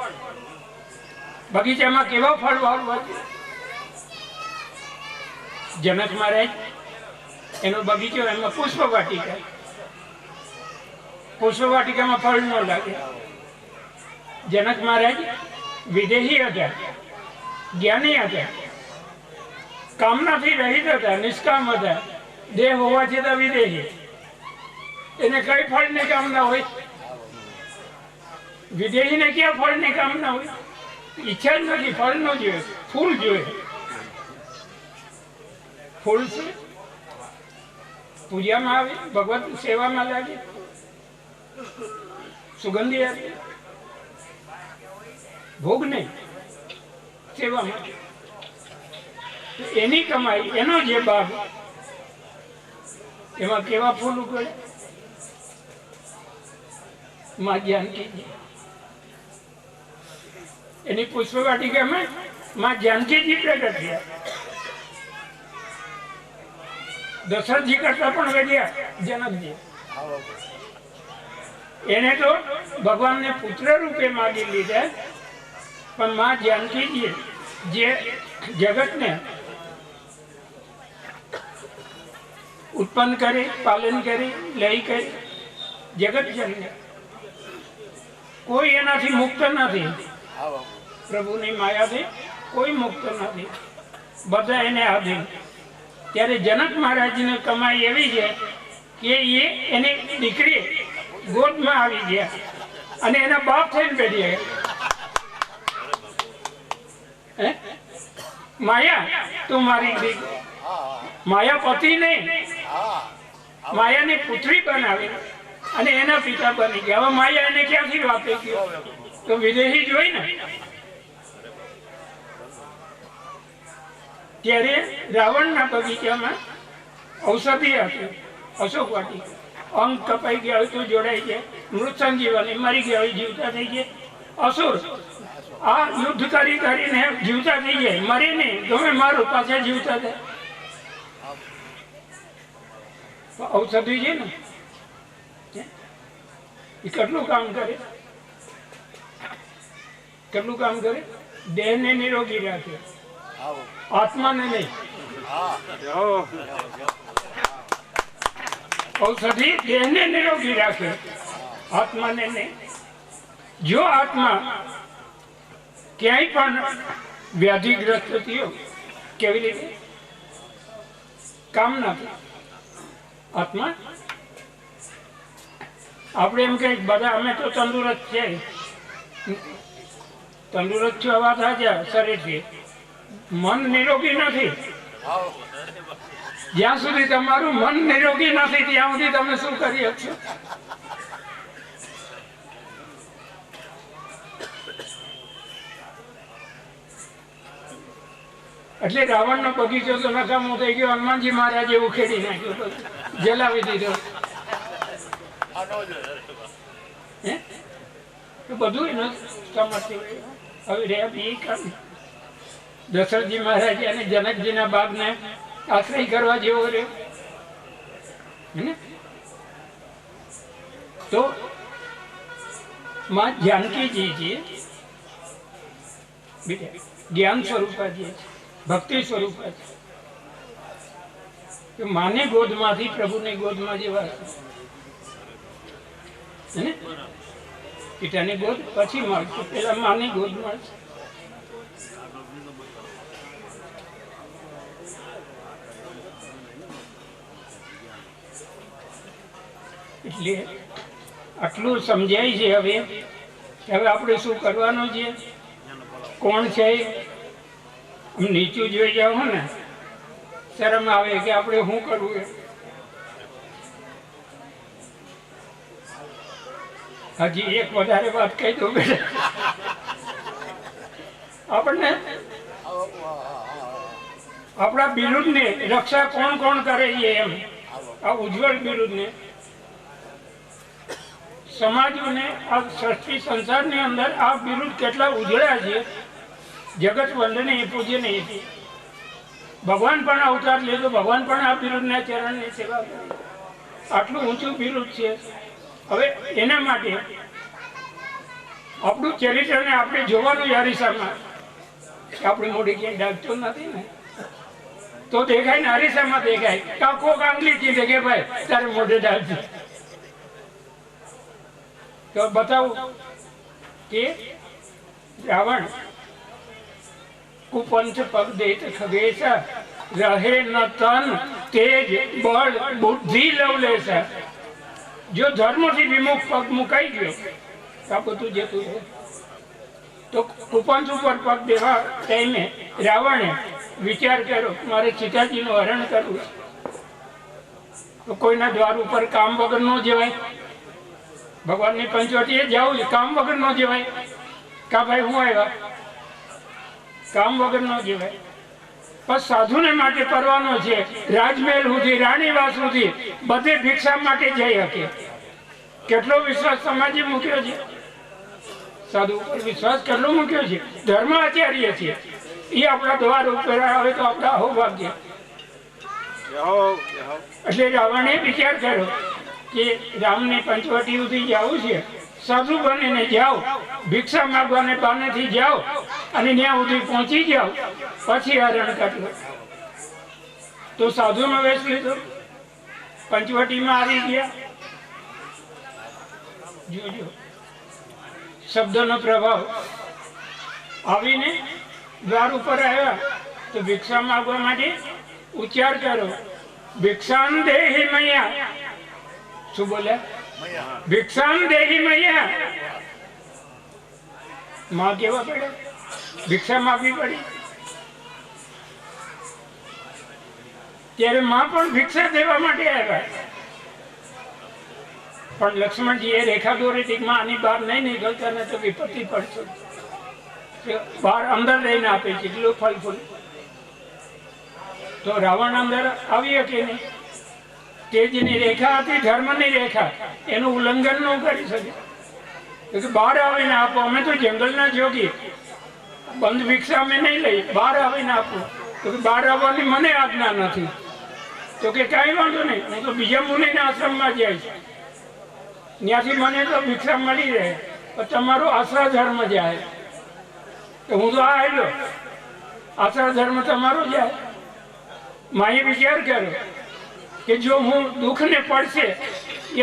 બગીચામાં કેવા ફળ વાવવા? જનક મહારાજ એનો બગીચો, એમાં પુષ્પ વાટિકા. પુષ્પ વાટિકામાં ફળ ન લાગે. જનક મહારાજ વિદેહી હતા, જ્ઞાની હતા, કામનાથી રહિત હતા, નિષ્કામ હતા. દેહ હોવા છતાં વિદેહી. એને કઈ ફળની કામના હોય? વિદેહીને ક્યાં ફળની કામના હોય? ઈચ્છા જ નથી, ફળ ન જોઈએ, ફૂલ જોઈએ. ફૂલ છે, પૂજામાં આવે, ભગવત સેવામાં લાગે, સુગંધી આપે. ભોગ નહીં, સેવામાં. એની કમાઈ, એનો જે બાગ, એમાં કેવા ફૂલ ઉગડે? માં જાનકીજી. એની પુષ્પ વાટિકામાં માં જાનકીજી પ્રગટ થયા. દશરથજી કરતા પણ વધ્યા જનકજી. એને તો ભગવાનને પુત્ર રૂપે માગી લીધા, પણ માં જાનકીજી જે જગતને ઉત્પન્ન કરી, પાલન કરી, લઈ કરી, જગત જન્મે. કોઈ એનાથી મુક્ત નથી. પ્રભુની માયાથી કોઈ મુક્ત નથી, બધા એને આધીન. ત્યારે જનક મહારાજની કમાઈ એવી છે કે એની દીકરી ગોદમાં આવી ગયા અને એના બાપ થઈને બેઠી ગયા. માયા તું મારી દીકરી, માયા પતિ નહીં, માયાની પુત્રી બનાવી અને એના પિતા બની ગયા. હવે માયા એને ક્યાંથી વાપરી ગયો? તો વિદેહી જોઈ ને. ત્યારે રાવણના બગીચામાં ઔષધિ હતી, અશોક વાટી. અંગ કપાઈ ગયા હોય તો જોડાઈ જાય, મૃત સંજીવની, મરી ગયા હોય જીવતા થઈ જાય. અસુર આ યુદ્ધ કરીને જીવતા થઈ જાય, મરે નહીં, તમે મારું પાછા જીવતા થાય. ઔષધિ છે ને એ કેટલું કામ કરે, કેટલું કામ કરે? દેહને નિરોગી રાખે, આત્માને નહીં. ઔષધિ દેહને નિરોગી રાખે, આત્માને નહીં. જો આત્મા ક્યાંય પણ વ્યાધિગ્રસ્ત થયો, કેવી રીતે કામ ના થાય આત્મા? આપણે એમ કે બધા અમે તો તંદુરસ્ત છે, તંદુરસ્ત છો વાત સાચા શરીરથી, મન નિરોગી નથી. જ્યાં સુધી તમારું મન નિરોગી નથી ત્યાં સુધી તમે શું કરી શકશો? એટલે રાવણનો બગીચો તો નકામો થઈ ગયો, હનુમાનજી મહારાજે ઉખેડી નાખ્યો, જલાવી દીધો. બધું એનું સમર્થિત. હવે રહ્યા કામ દશરથજી મહારાજ અને જનકજીના બાગને આશ્રય કરવા જેવો રહ્યો. તો માં જાનકીજી છે જ્ઞાન સ્વરૂપાજી છે, ભક્તિ સ્વરૂપા છે. માની ગોદમાંથી પ્રભુની ગોદમાં જેવા છે ને, પિતાની ગોદ પછી મળશે, પેલા માની ગોદ મળશે. એટલે આટલું સમજાય છે. હવે આપણે શું કરવાનું છે? કોણ છે? આમ નીચું જોઈ જાવ ને શરમ આવે કે આપણે શું કરવું. હજી એક વધારે વાત કહી દઉં બેટા. આપણને આપણા બિરુદને રક્ષા કોણ કોણ કરે છે? એમ આ ઉજ્જવળ બિરુદને સમાજને આ સૃષ્ટિ સંસારની અંદર આ બિરુદ કેટલા ઉજળ્યા છે. જગત વંદનીય પૂજનીય છે. ભગવાન પણ અવતાર લીધો, ભગવાન પણ આ બિરુદના ચરણની સેવા કરે. આટલું ઊંચું બિરુદ છે. હવે એના માટે આપણું ચરિત્રને આપણે જોવાનું અરીસામાં. આપણી મોઢી ક્યાંય ડાકતો નથી ને તો દેખાય ને, અરીસામાં દેખાય. કાકો કાંગલી ચીંધે કે ભાઈ તારે મોઢે ડાકશે તો બતાવું કે રાવણ કુપંચ પગ દેત ખગેશ રહે ન તન તેજ બળ બુદ્ધિ લવલેશ. જો ધર્મથી વિમુખ પગ મુકાઈ ગયો તો આ બધું જતું રહે. તો કુપંચ ઉપર પગ દેવા ટાઈમે રાવણે વિચાર કર્યો મારે સીતાજીનું હરણ કરવું. તો કોઈના દ્વાર ઉપર કામ વગર ન જવાય. ભગવાનની પંચવટીએ જવું કામ વગર ન જવાય. કા ભાઈ હું આવ્યા, કામ વગર ન જવાય. પણ સાધુને માટે પરવાનો છે. રાજમહેલ સુધી, રાણીવાસ સુધી બધે ભિક્ષા માટે જઈ શકે. કેટલો વિશ્વાસ સમાજે મૂક્યો છે, સાધુ ઉપર વિશ્વાસ કેટલો મૂક્યો છે. ધર્મ આચાર્ય છે એ આપણા દ્વાર ઉપર આવે તો આપણા અહોભાગ્ય. એટલે રાવણે વિચાર કર્યો કે રામની પંચવટી સુધી જવું છે, સાધુ બનીને જાઓ, ભિક્ષા માગવાને બાનેથી જાઓ અને ત્યાં સુધી પહોંચી જાઓ, પછી હરણ કાઢો. તો સાધુનો વેશ લીધો, પંચવટીમાં આવી ગયા. જોજો શબ્દનો પ્રભાવ. આવીને દ્વાર ઉપર આવ્યા તો ભિક્ષા માગવા માટે ઉચ્ચાર કરો ભિક્ષાન દેહી મૈયા શું બોલ્યા? ભિક્ષામ દેહી મૈયા. માં કેવા પડે? ભિક્ષા માગવી પડી. ત્યારે માં પણ ભિક્ષા દેવા માટે આવ્યા. પણ લક્ષ્મણજી એ રેખા દોરી હતી, માં આની બહાર નહીં નીકળતા ને તો વિપત્તિ પડશે. બહાર અંદર લઈને આપે છે એટલું ફળ ફૂલ. તો રાવણ અંદર આવી શકે નહીં. તેજની રેખા હતી, ધર્મની રેખા, એનું ઉલ્લંઘન ન કરી શકે. બહાર આવીને આપો. અમે તો જંગલના જોગી, બંધ ભિક્ષા અમે નહીં લઈ, બહાર આવીને આપો. તો બહાર આવવાની મને આજ્ઞા નથી. તો કે કાંઈ વાંધો નહીં, હું તો બીજા મુનિના આશ્રમમાં જઈશ, ત્યાંથી મને તો ભિક્ષા મળી રહે, પણ તમારો આશરા ધર્મ જાય. તો હું તો આ આવ્યો, આશરા ધર્મ તમારો જાય. માએ વિચાર કર્યો કે જો હું દુઃખને પડશે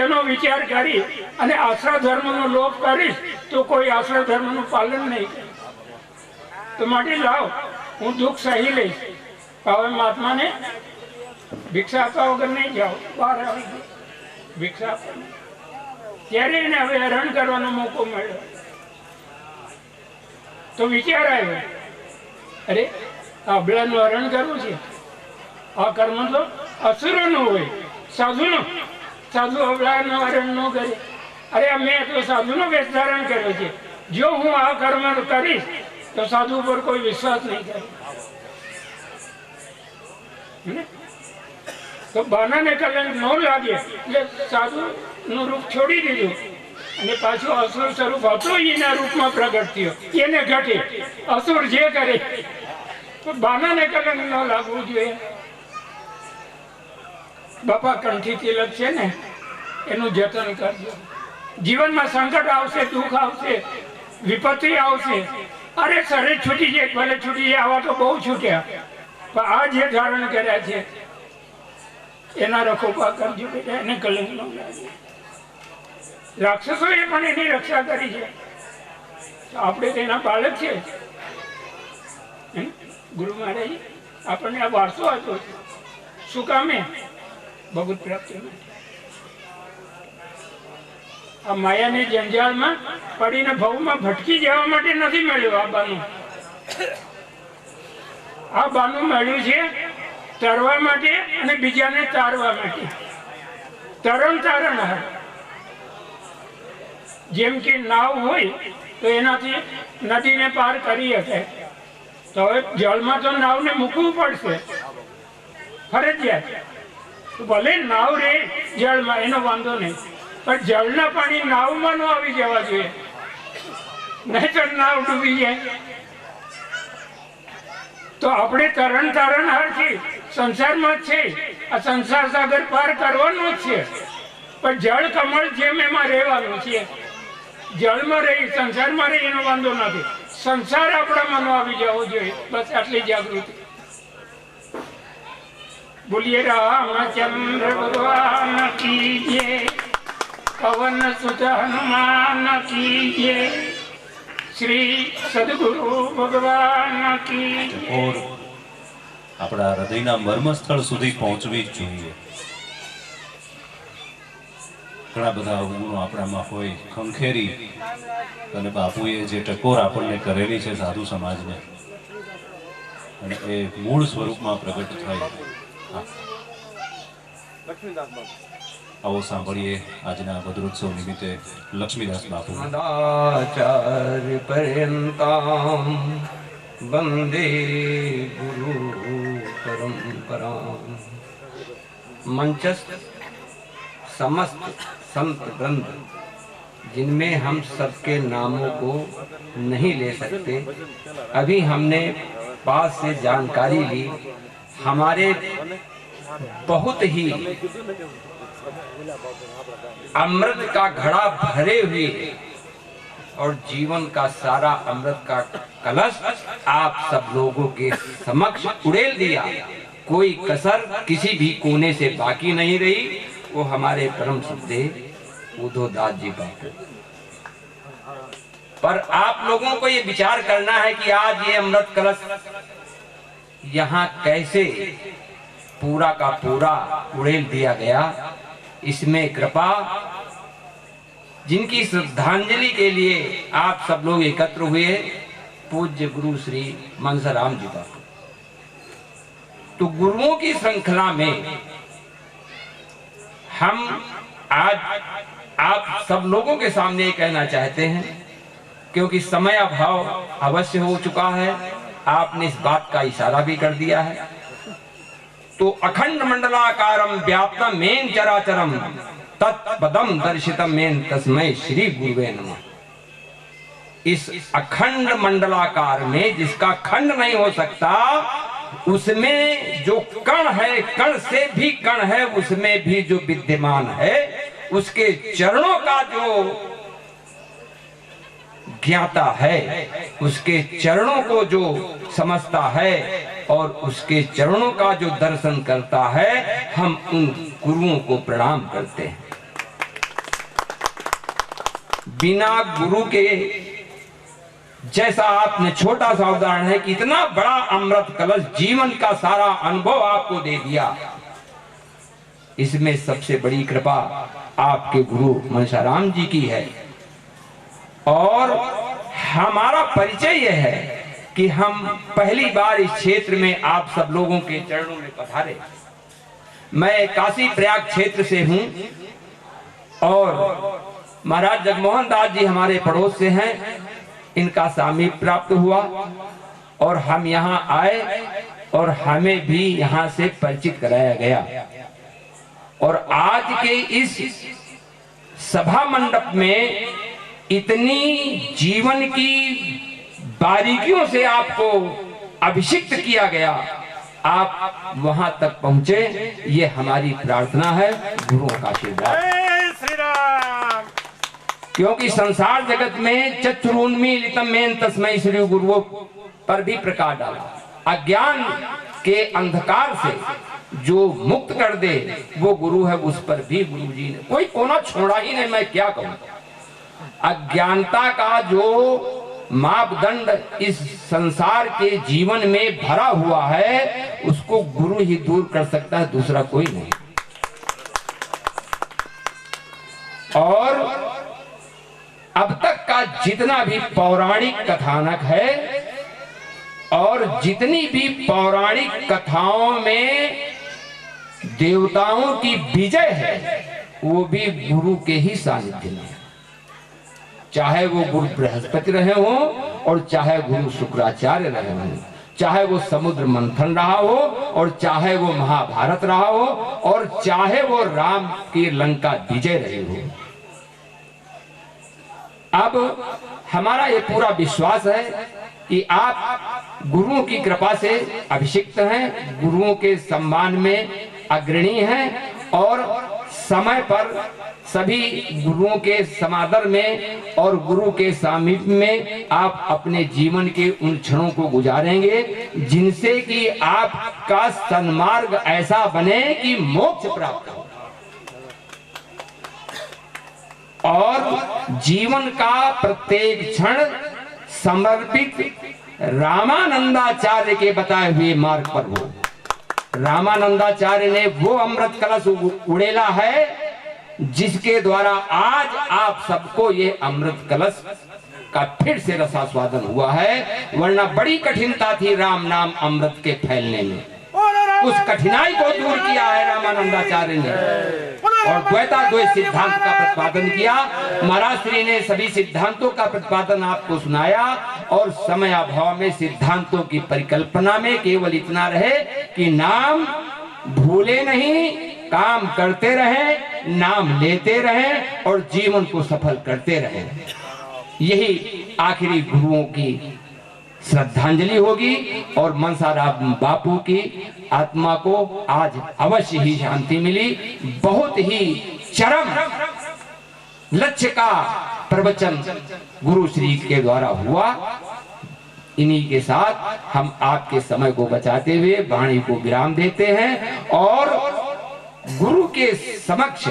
એનો વિચાર કરી અને આશરા ધર્મનો લોપ કરીશ તો કોઈ આશરા ધર્મનું પાલન નહીં કરે. તો માટે લાવ, હું દુઃખ સહી લઈશ. હવે મહાત્માને ભિક્ષા આપવા વગર નહીં જાઓ. બહાર આવી ગઈ ભિક્ષા આપવા. ત્યારે એને હવે હેરાન કરવાનો મોકો મળ્યો. તો વિચાર આવ્યો, અરે આ અબળાનું હરણ કરવું છે, આ કર્મ તો અસુરોનું હોય, સાધુનું. સાધુ અબળાનું હરણ ન કરે. અરે મેં તો સાધુનો વેશ ધારણ કર્યો છે, જો હું આ કર્મ કરીશ તો સાધુ પર કોઈ વિશ્વાસ નહીં કરે. તો બાનાને કલંક ન લાગે એટલે સાધુ નું રૂપ છોડી દીધું અને પાછું અસુર સ્વરૂપ હતો એના રૂપમાં પ્રગટ થયો. એને ઘટે અસુર જે કરે, તો બાનાને કલંક ન લાગવું જોઈએ. બાપા કંઠી તિલક છે ને, એનું જતન કરજો. જીવનમાં સંકટ આવશે, દુઃખ આવશે, વિપત્તિ આવશે. અરે શરીર છૂટી જાય, ભલે છૂટી જાય, આવા તો બહુ છૂટ્યા, પણ આ જે ધારણ કર્યા છે એના રખોપા કરજો બેટા, એને કલંક ન લાગે. રાક્ષસોએ પણ એની રક્ષા કરી છે. આપણે તેના બાળક છે. ગુરુ મહારાજ આપણને આ વારસો હતો. શું કામે? ભગવત પ્રાપ્તિ માટે. આ માયાની જંજાળમાં પડીને ભવમાં ભટકી જવા માટે નથી મળ્યું. આ બાનું, આ બાનું મળ્યું છે તરવા માટે અને બીજાને તારવા માટે. તરણ તારણહાર. જેમ કે નાવ હોય તો એનાથી નદીને પાર કરી શકે, તો હવે જળમાં તો નાવને મૂકવું પડશે ફરજિયાત. ભલે નાવ રે જળમાં, એનો વાંધો નહીં, પણ જળના પાણી નાવમાં ન આવી જવા જોઈએ, નહીં તો નાવ ડૂબી જાય. તો આપણે તરણ તારણહાર છીએ, સંસારમાં જ છે. આ સંસાર સાગર પાર કરવાનો જ છે, પણ જળ કમળ જેમ એમાં રહેવાનું છે. જળમાં રહી, સંસારમાં રહી, એનો વાંધો નથી. સંસાર આપણામાં ન આવી જવો જોઈએ, બસ આટલી જાગૃતિ. બોલીએ રામચંદ્ર ભગવાન કી જય, પવન સુત હનુમાન કી જય, શ્રી સદગુરુ ભગવાન કી. ઓર આપણા હૃદયના મર્મસ્થળ સુધી પહોંચવી જ જોઈએ. ઘણા બધા ગુણો આપણામાં હોય, ખંખેરી અને બાપુએ જે ટકોર આપણને કરેલી છે સાધુ સમાજને, અને એ મૂળ સ્વરૂપમાં પ્રગટ થાય. આવો સાંભળીએ આજના ભદ્રોત્સવ નિમિત્તે લક્ષ્મીદાસ બાપુ. સદાચાર્ય પર્યંતામ વંદે ગુરુ परंपराम मंचस्थ समस्त संत ग्रंथ जिनमें हम सबके नामों को नहीं ले सकते, अभी हमने पास से जानकारी ली। हमारे बहुत ही अमृत का घड़ा भरे हुए और जीवन का सारा अमृत का कलश आप सब लोगों के समक्ष उड़ेल दिया। कोई कसर किसी भी कोने से बाकी नहीं रही। वो हमारे परम श्रद्धेय उद्धवदास जी बापू। पर आप लोगों को ये विचार करना है कि आज ये अमृत कलश यहाँ कैसे पूरा का पूरा उड़ेल दिया गया। इसमें कृपा, जिनकी श्रद्धांजलि के लिए आप सब लोग एकत्र हुए, पूज्य गुरु श्री मनसाराम जी बापू। तो गुरुओं की श्रृंखला में हम आज आप सब लोगों के सामने ये कहना चाहते हैं, क्योंकि समय अभाव अवश्य हो चुका है, आपने इस बात का इशारा भी कर दिया है। तो अखंड मंडलाकारम व्याप्तम मेन चराचरम तत्पदम दर्शितम मेन तस्मै श्री गुरुवे नमः। इस अखंड मंडलाकार में जिसका खंड नहीं हो सकता, उसमें जो कण है, कण से भी कण है, उसमें भी जो विद्यमान है, उसके चरणों का जो ज्ञाता है, उसके चरणों को जो समझता है और उसके चरणों का जो दर्शन करता है, हम उन गुरुओं को प्रणाम करते हैं। बिना गुरु के, जैसा आपने छोटा सा उदाहरण है कि इतना बड़ा अमृत कलश जीवन का सारा अनुभव आपको दे दिया, इसमें सबसे बड़ी कृपा आपके गुरु मनसाराम जी की है। और हमारा परिचय यह है कि हम पहली बार इस क्षेत्र में आप सब लोगों के चरणों में पधारे। मैं काशी प्रयाग क्षेत्र से हूं और महाराज जगमोहन दास जी हमारे पड़ोस से हैं, इनका सामीप्य प्राप्त हुआ और हम यहाँ आए और हमें भी यहाँ से परिचित कराया गया। और आज के इस सभा मंडप में इतनी जीवन की बारीकियों से आपको अभिषिक्त किया गया, आप वहां तक पहुंचे, ये हमारी प्रार्थना है, गुरुओं का आशीर्वाद। क्योंकि संसार जगत में चतुरोन्मीलितम मेन तस्मै श्री गुरुओं पर भी प्रकाश डाला। अज्ञान के अंधकार से जो मुक्त कर दे वो गुरु है, उस पर भी गुरु जी ने कोई कोना छोड़ा ही नहीं। मैं क्या कहूं, अज्ञानता का जो मापदंड इस संसार के जीवन में भरा हुआ है, उसको गुरु ही दूर कर सकता है, दूसरा कोई नहीं। और अब तक का जितना भी पौराणिक कथानक है और जितनी भी पौराणिक कथाओं में देवताओं की विजय है, वो भी गुरु के ही सानिध्य में, चाहे वो गुरु बृहस्पति रहे हो और चाहे गुरु शुक्राचार्य रहे हो, चाहे वो समुद्र मंथन रहा हो और चाहे वो महाभारत रहा हो और चाहे वो राम की लंका विजय रही हो। अब हमारा ये पूरा विश्वास है कि आप गुरुओं की कृपा से अभिषिक्त हैं, गुरुओं के सम्मान में अग्रणी हैं और समय पर सभी गुरुओं के समादर में और गुरु के सामीप्य में आप अपने जीवन के उन क्षणों को गुजारेंगे जिनसे कि आपका सन्मार्ग ऐसा बने कि मोक्ष प्राप्त हो। और जीवन का प्रत्येक क्षण समर्पित रामानंदाचार्य के बताए हुए मार्ग पर हो। रामानंदाचार्य ने वो अमृत कलश उड़ेला है जिसके द्वारा आज आप सबको ये अमृत कलश का फिर से रसास्वादन हुआ है, वरना बड़ी कठिनता थी राम नाम अमृत के फैलने में। उस कठिनाई को दूर किया है रामानंदाचार्य ने और द्वैताद्वैत सिद्धांत का प्रतिपादन किया। महाराज श्री ने सभी सिद्धांतों का प्रतिपादन आपको सुनाया और समय अभाव में सिद्धांतों की परिकल्पना में केवल इतना रहे कि नाम भूले नहीं, काम करते रहे, नाम लेते रहे और जीवन को सफल करते रहे। यही आखिरी गुरुओं की श्रद्धांजलि होगी और मनसाराम बापू की आत्मा को आज अवश्य ही शांति मिली। बहुत ही चरम लक्ष्य का प्रवचन गुरु श्री के द्वारा हुआ। इन्हीं के साथ हम आपके समय को बचाते हुए वाणी को विराम देते हैं और गुरु के समक्ष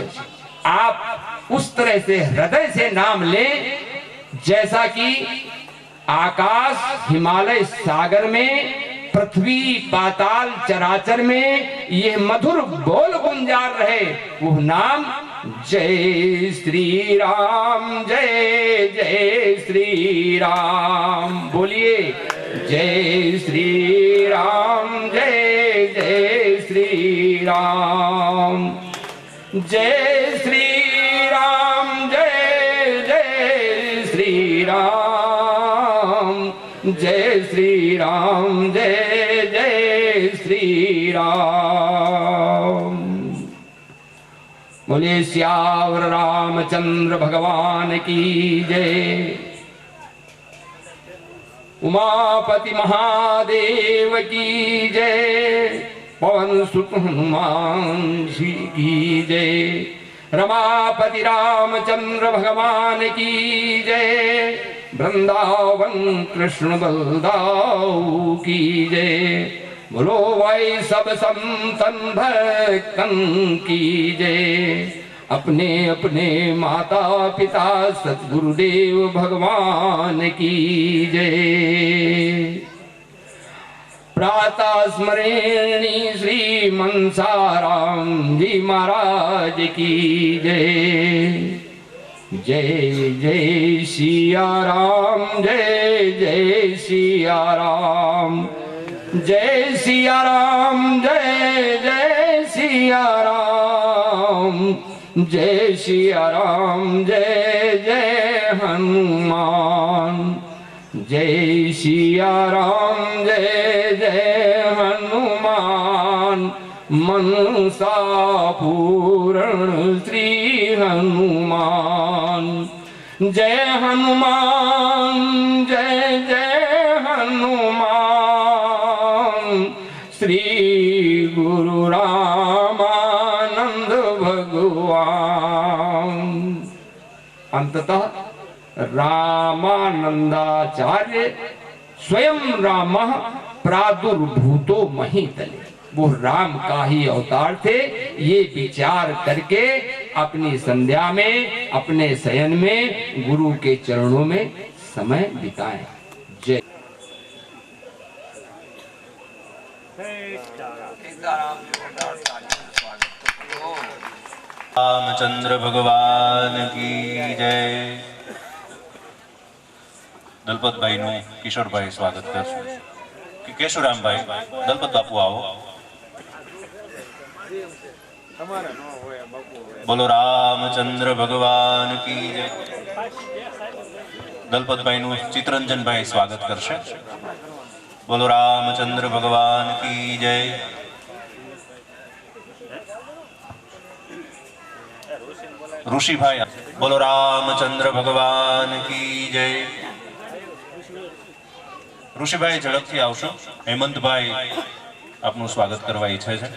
आप उस तरह से हृदय से नाम लें जैसा कि आकाश हिमालय सागर में पृथ्वी पाताल चराचर में ये मधुर बोल गुंजार रहे, वो नाम जय श्री राम, जय जय श्री राम। बोलिए जय श्री राम, जय जय श्री राम, जय श्री राम, जय जय श्री राम, जय श्री राम, जय जय श्री राम। बोले श्यावर रामचंद्र भगवान की जय। उमापति महादेव की जय। पवन सुत हनुमान जी की जय। रमापति रामचंद्र भगवान की जय। वृंदावन कृष्ण बलदाऊ की जय। बोलो भाई सब संतन भक्तन की जय। अपने अपने माता पिता सतगुरुदेव भगवान की जय। प्रातः स्मरेणी श्री मनसाराम जी महाराज की जय। जय जय सिया राम, जय जय सिया राम, जय सिया राम, जय जय सिया राम, जय सिया राम, जय जय हनुमान, जय सिया राम, जय जय हनुमान, मनसा पूर्ण श्री हनुमान, जय हनुमान, जय जय हनुमान, श्री गुरु रामानंद भगवान। अंततः रामानंदाचार्य स्वयं राम प्रादुर्भूतो महीतले, वो राम का ही अवतार थे। ये विचार करके अपनी संध्या में, अपने शयन में गुरु के चरणों में समय बिताएं। जय रामचंद्र भगवान की जय। દલપતભાઈ નું કિશોરભાઈ સ્વાગત કરશે કે કેશુરામભાઈ દલપત બાપુ આવો। બોલો રામચંદ્ર ભગવાન કી જય। દલપતભાઈ નું ચિત્તરંજનભાઈ સ્વાગત કરશે। બોલો રામચંદ્ર ભગવાન કી જય। ઋષિભાઈ બોલો રામચંદ્ર ભગવાન કી જય। ઋષિભાઈ ઝડપથી આવશો। હેમંતભાઈ આપનું સ્વાગત કરવા ઈચ્છે છે।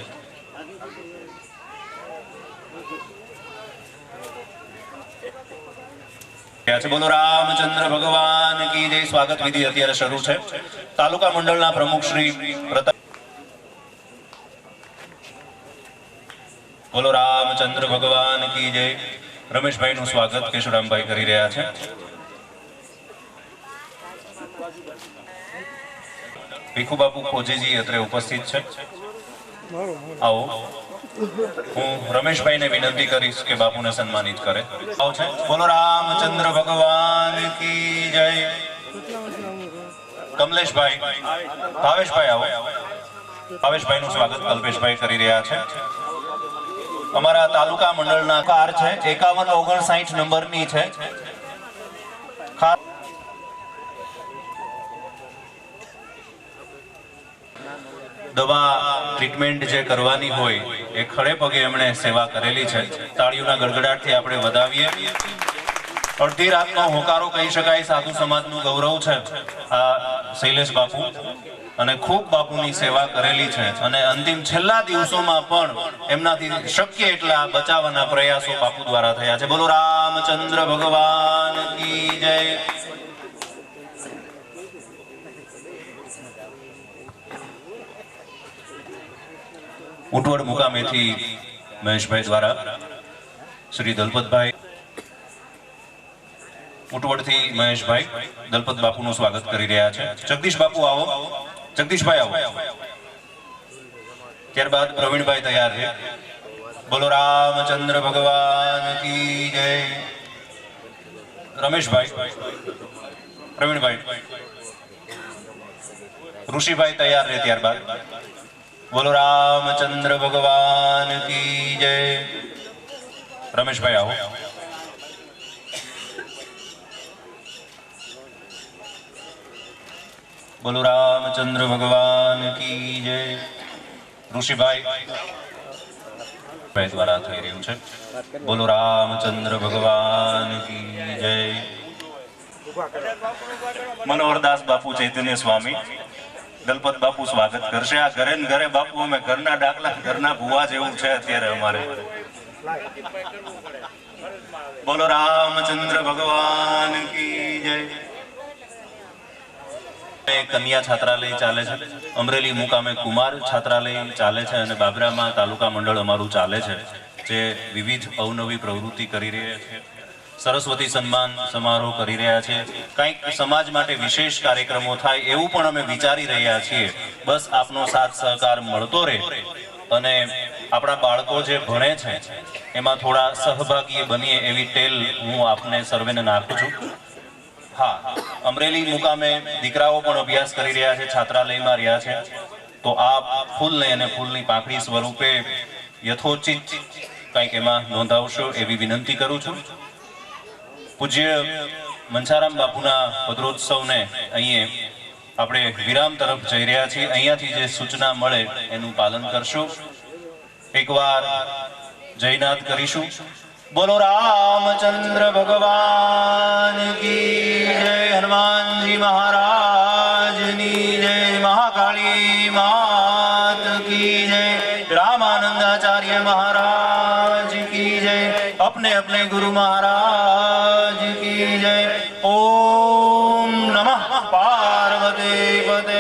બોલો રામચંદ્ર ભગવાન કી જય। સ્વાગત વિધિ અત્યારે શરૂ છે। તાલુકા મંડળના પ્રમુખ શ્રી પ્રતાપ, બોલો રામચંદ્ર ભગવાન કી જય। રમેશભાઈ નું સ્વાગત કેશુરામભાઈ કરી રહ્યા છે। ભીખુ બાપુ ખોજીજી અત્રે ઉપસ્થિત છે। આવો, હું રમેશભાઈને વિનંતી કરીશ કે બાપુને સન્માનિત કરે। આવો છે। બોલો રામચંદ્ર ભગવાન કી જય। કમલેશભાઈ, ભાવેશભાઈ આવો। ભાવેશભાઈ નું સ્વાગત કલ્પેશભાઈ કરી રહ્યા છે। અમારા તાલુકા મંડળના કાર છે 5159 નંબરની છે। દવા ટ્રીટમેન્ટ જે કરવાની હોય એ ખડે પગે એમણે સેવા કરેલી છે। તાળીઓના ગડગડાટથી આપણે વધાવીએ। અડધી રાતનો હોકારો કહી શકાય, સાધુ સમાજનું ગૌરવ છે આ શૈલેષ બાપુ, અને ખૂબ બાપુની સેવા કરેલી છે અને અંતિમ છેલ્લા દિવસોમાં પણ એમનાથી શક્ય એટલા બચાવવાના પ્રયાસો બાપુ દ્વારા થયા છે। બોલો રામચંદ્ર ભગવાન કી જય। ઉટવડ મુકામેથી મહેશભાઈ દ્વારા શ્રી દલપતભાઈ, ઉટવડથી મહેશભાઈ દલપત બાપુનું સ્વાગત કરી રહ્યા છે। જગદીશ બાપુ આવો। જગદીશભાઈ આવો. ત્યારબાદ પ્રવીણભાઈ તૈયાર છે. બોલો રામચંદ્ર ભગવાન કી જય. રમેશભાઈ, પ્રવીણભાઈ, ઋષિભાઈ તૈયાર રહે. ત્યારબાદ બોલો રામચંદ્ર ભગવાન કી જય. રમેશભાઈ આવો. બોલો રામચંદ્ર ભગવાન કી જય. ઋષિભાઈ દ્વારા થઈ રહ્યું છે. બોલો રામચંદ્ર ભગવાન કી જય. મનોહરદાસ બાપુ ચૈતન્ય સ્વામી, દલપત બાપુ સ્વાગત કરશે. આ ઘરે ને ઘરે બાપુ અમે ઘરના ડાકલા, ઘરના ભુવા જેવું છે અત્યારે અમારે. બોલો રામચંદ્ર ભગવાન કી જય. કન્યા છાત્રાલય ચાલે છે, અમરેલી મુકામે કુમાર છાત્રાલય ચાલે છે અને બાબરામાં તાલુકા મંડળ અમારું ચાલે છે, જે વિવિધ અવનવી પ્રવૃત્તિ કરી રહ્યા છે. સરસ્વતી સન્માન સમારોહ કરી રહ્યા છે. કંઈક સમાજ માટે વિશેષ કાર્યક્રમો થાય એવું પણ અમે વિચારી રહ્યા છીએ. બસ આપનો સાથ સહકાર મળતો રહે અને આપણા બાળકો જે ભણે છે એમાં થોડા સહભાગી બનીએ એવી ટેલ હું આપને સર્વેને નાખું છું. હા, અમરેલી મુકામે દીકરાઓ પણ અભ્યાસ કરી રહ્યા છે, છાત્રાલયમાં રહ્યા છે. તો આપ ફૂલને અને ફૂલની પાંખડી સ્વરૂપે યથોચિત કંઈક એમાં નોંધાવશો એવી વિનંતી કરું છું. પૂજ્ય મંછારામ બાપુના પદરોત્સવને અહીં આપણે વિરામ તરફ જઈ રહ્યા છીએ. અહીંયાથી જે સૂચના મળે એનું પાલન કરશું. એકવાર જયનાથ કરીશું. બોલો રામચંદ્ર ભગવાન કી જય. હનુમાનજી મહારાજની જય. મહાકાળી માત કી જય. રામાનંદાચાર્ય મહારાજ કી જય. अपने अपने गुरु महाराज की जय. ओम नमः पार्वती पते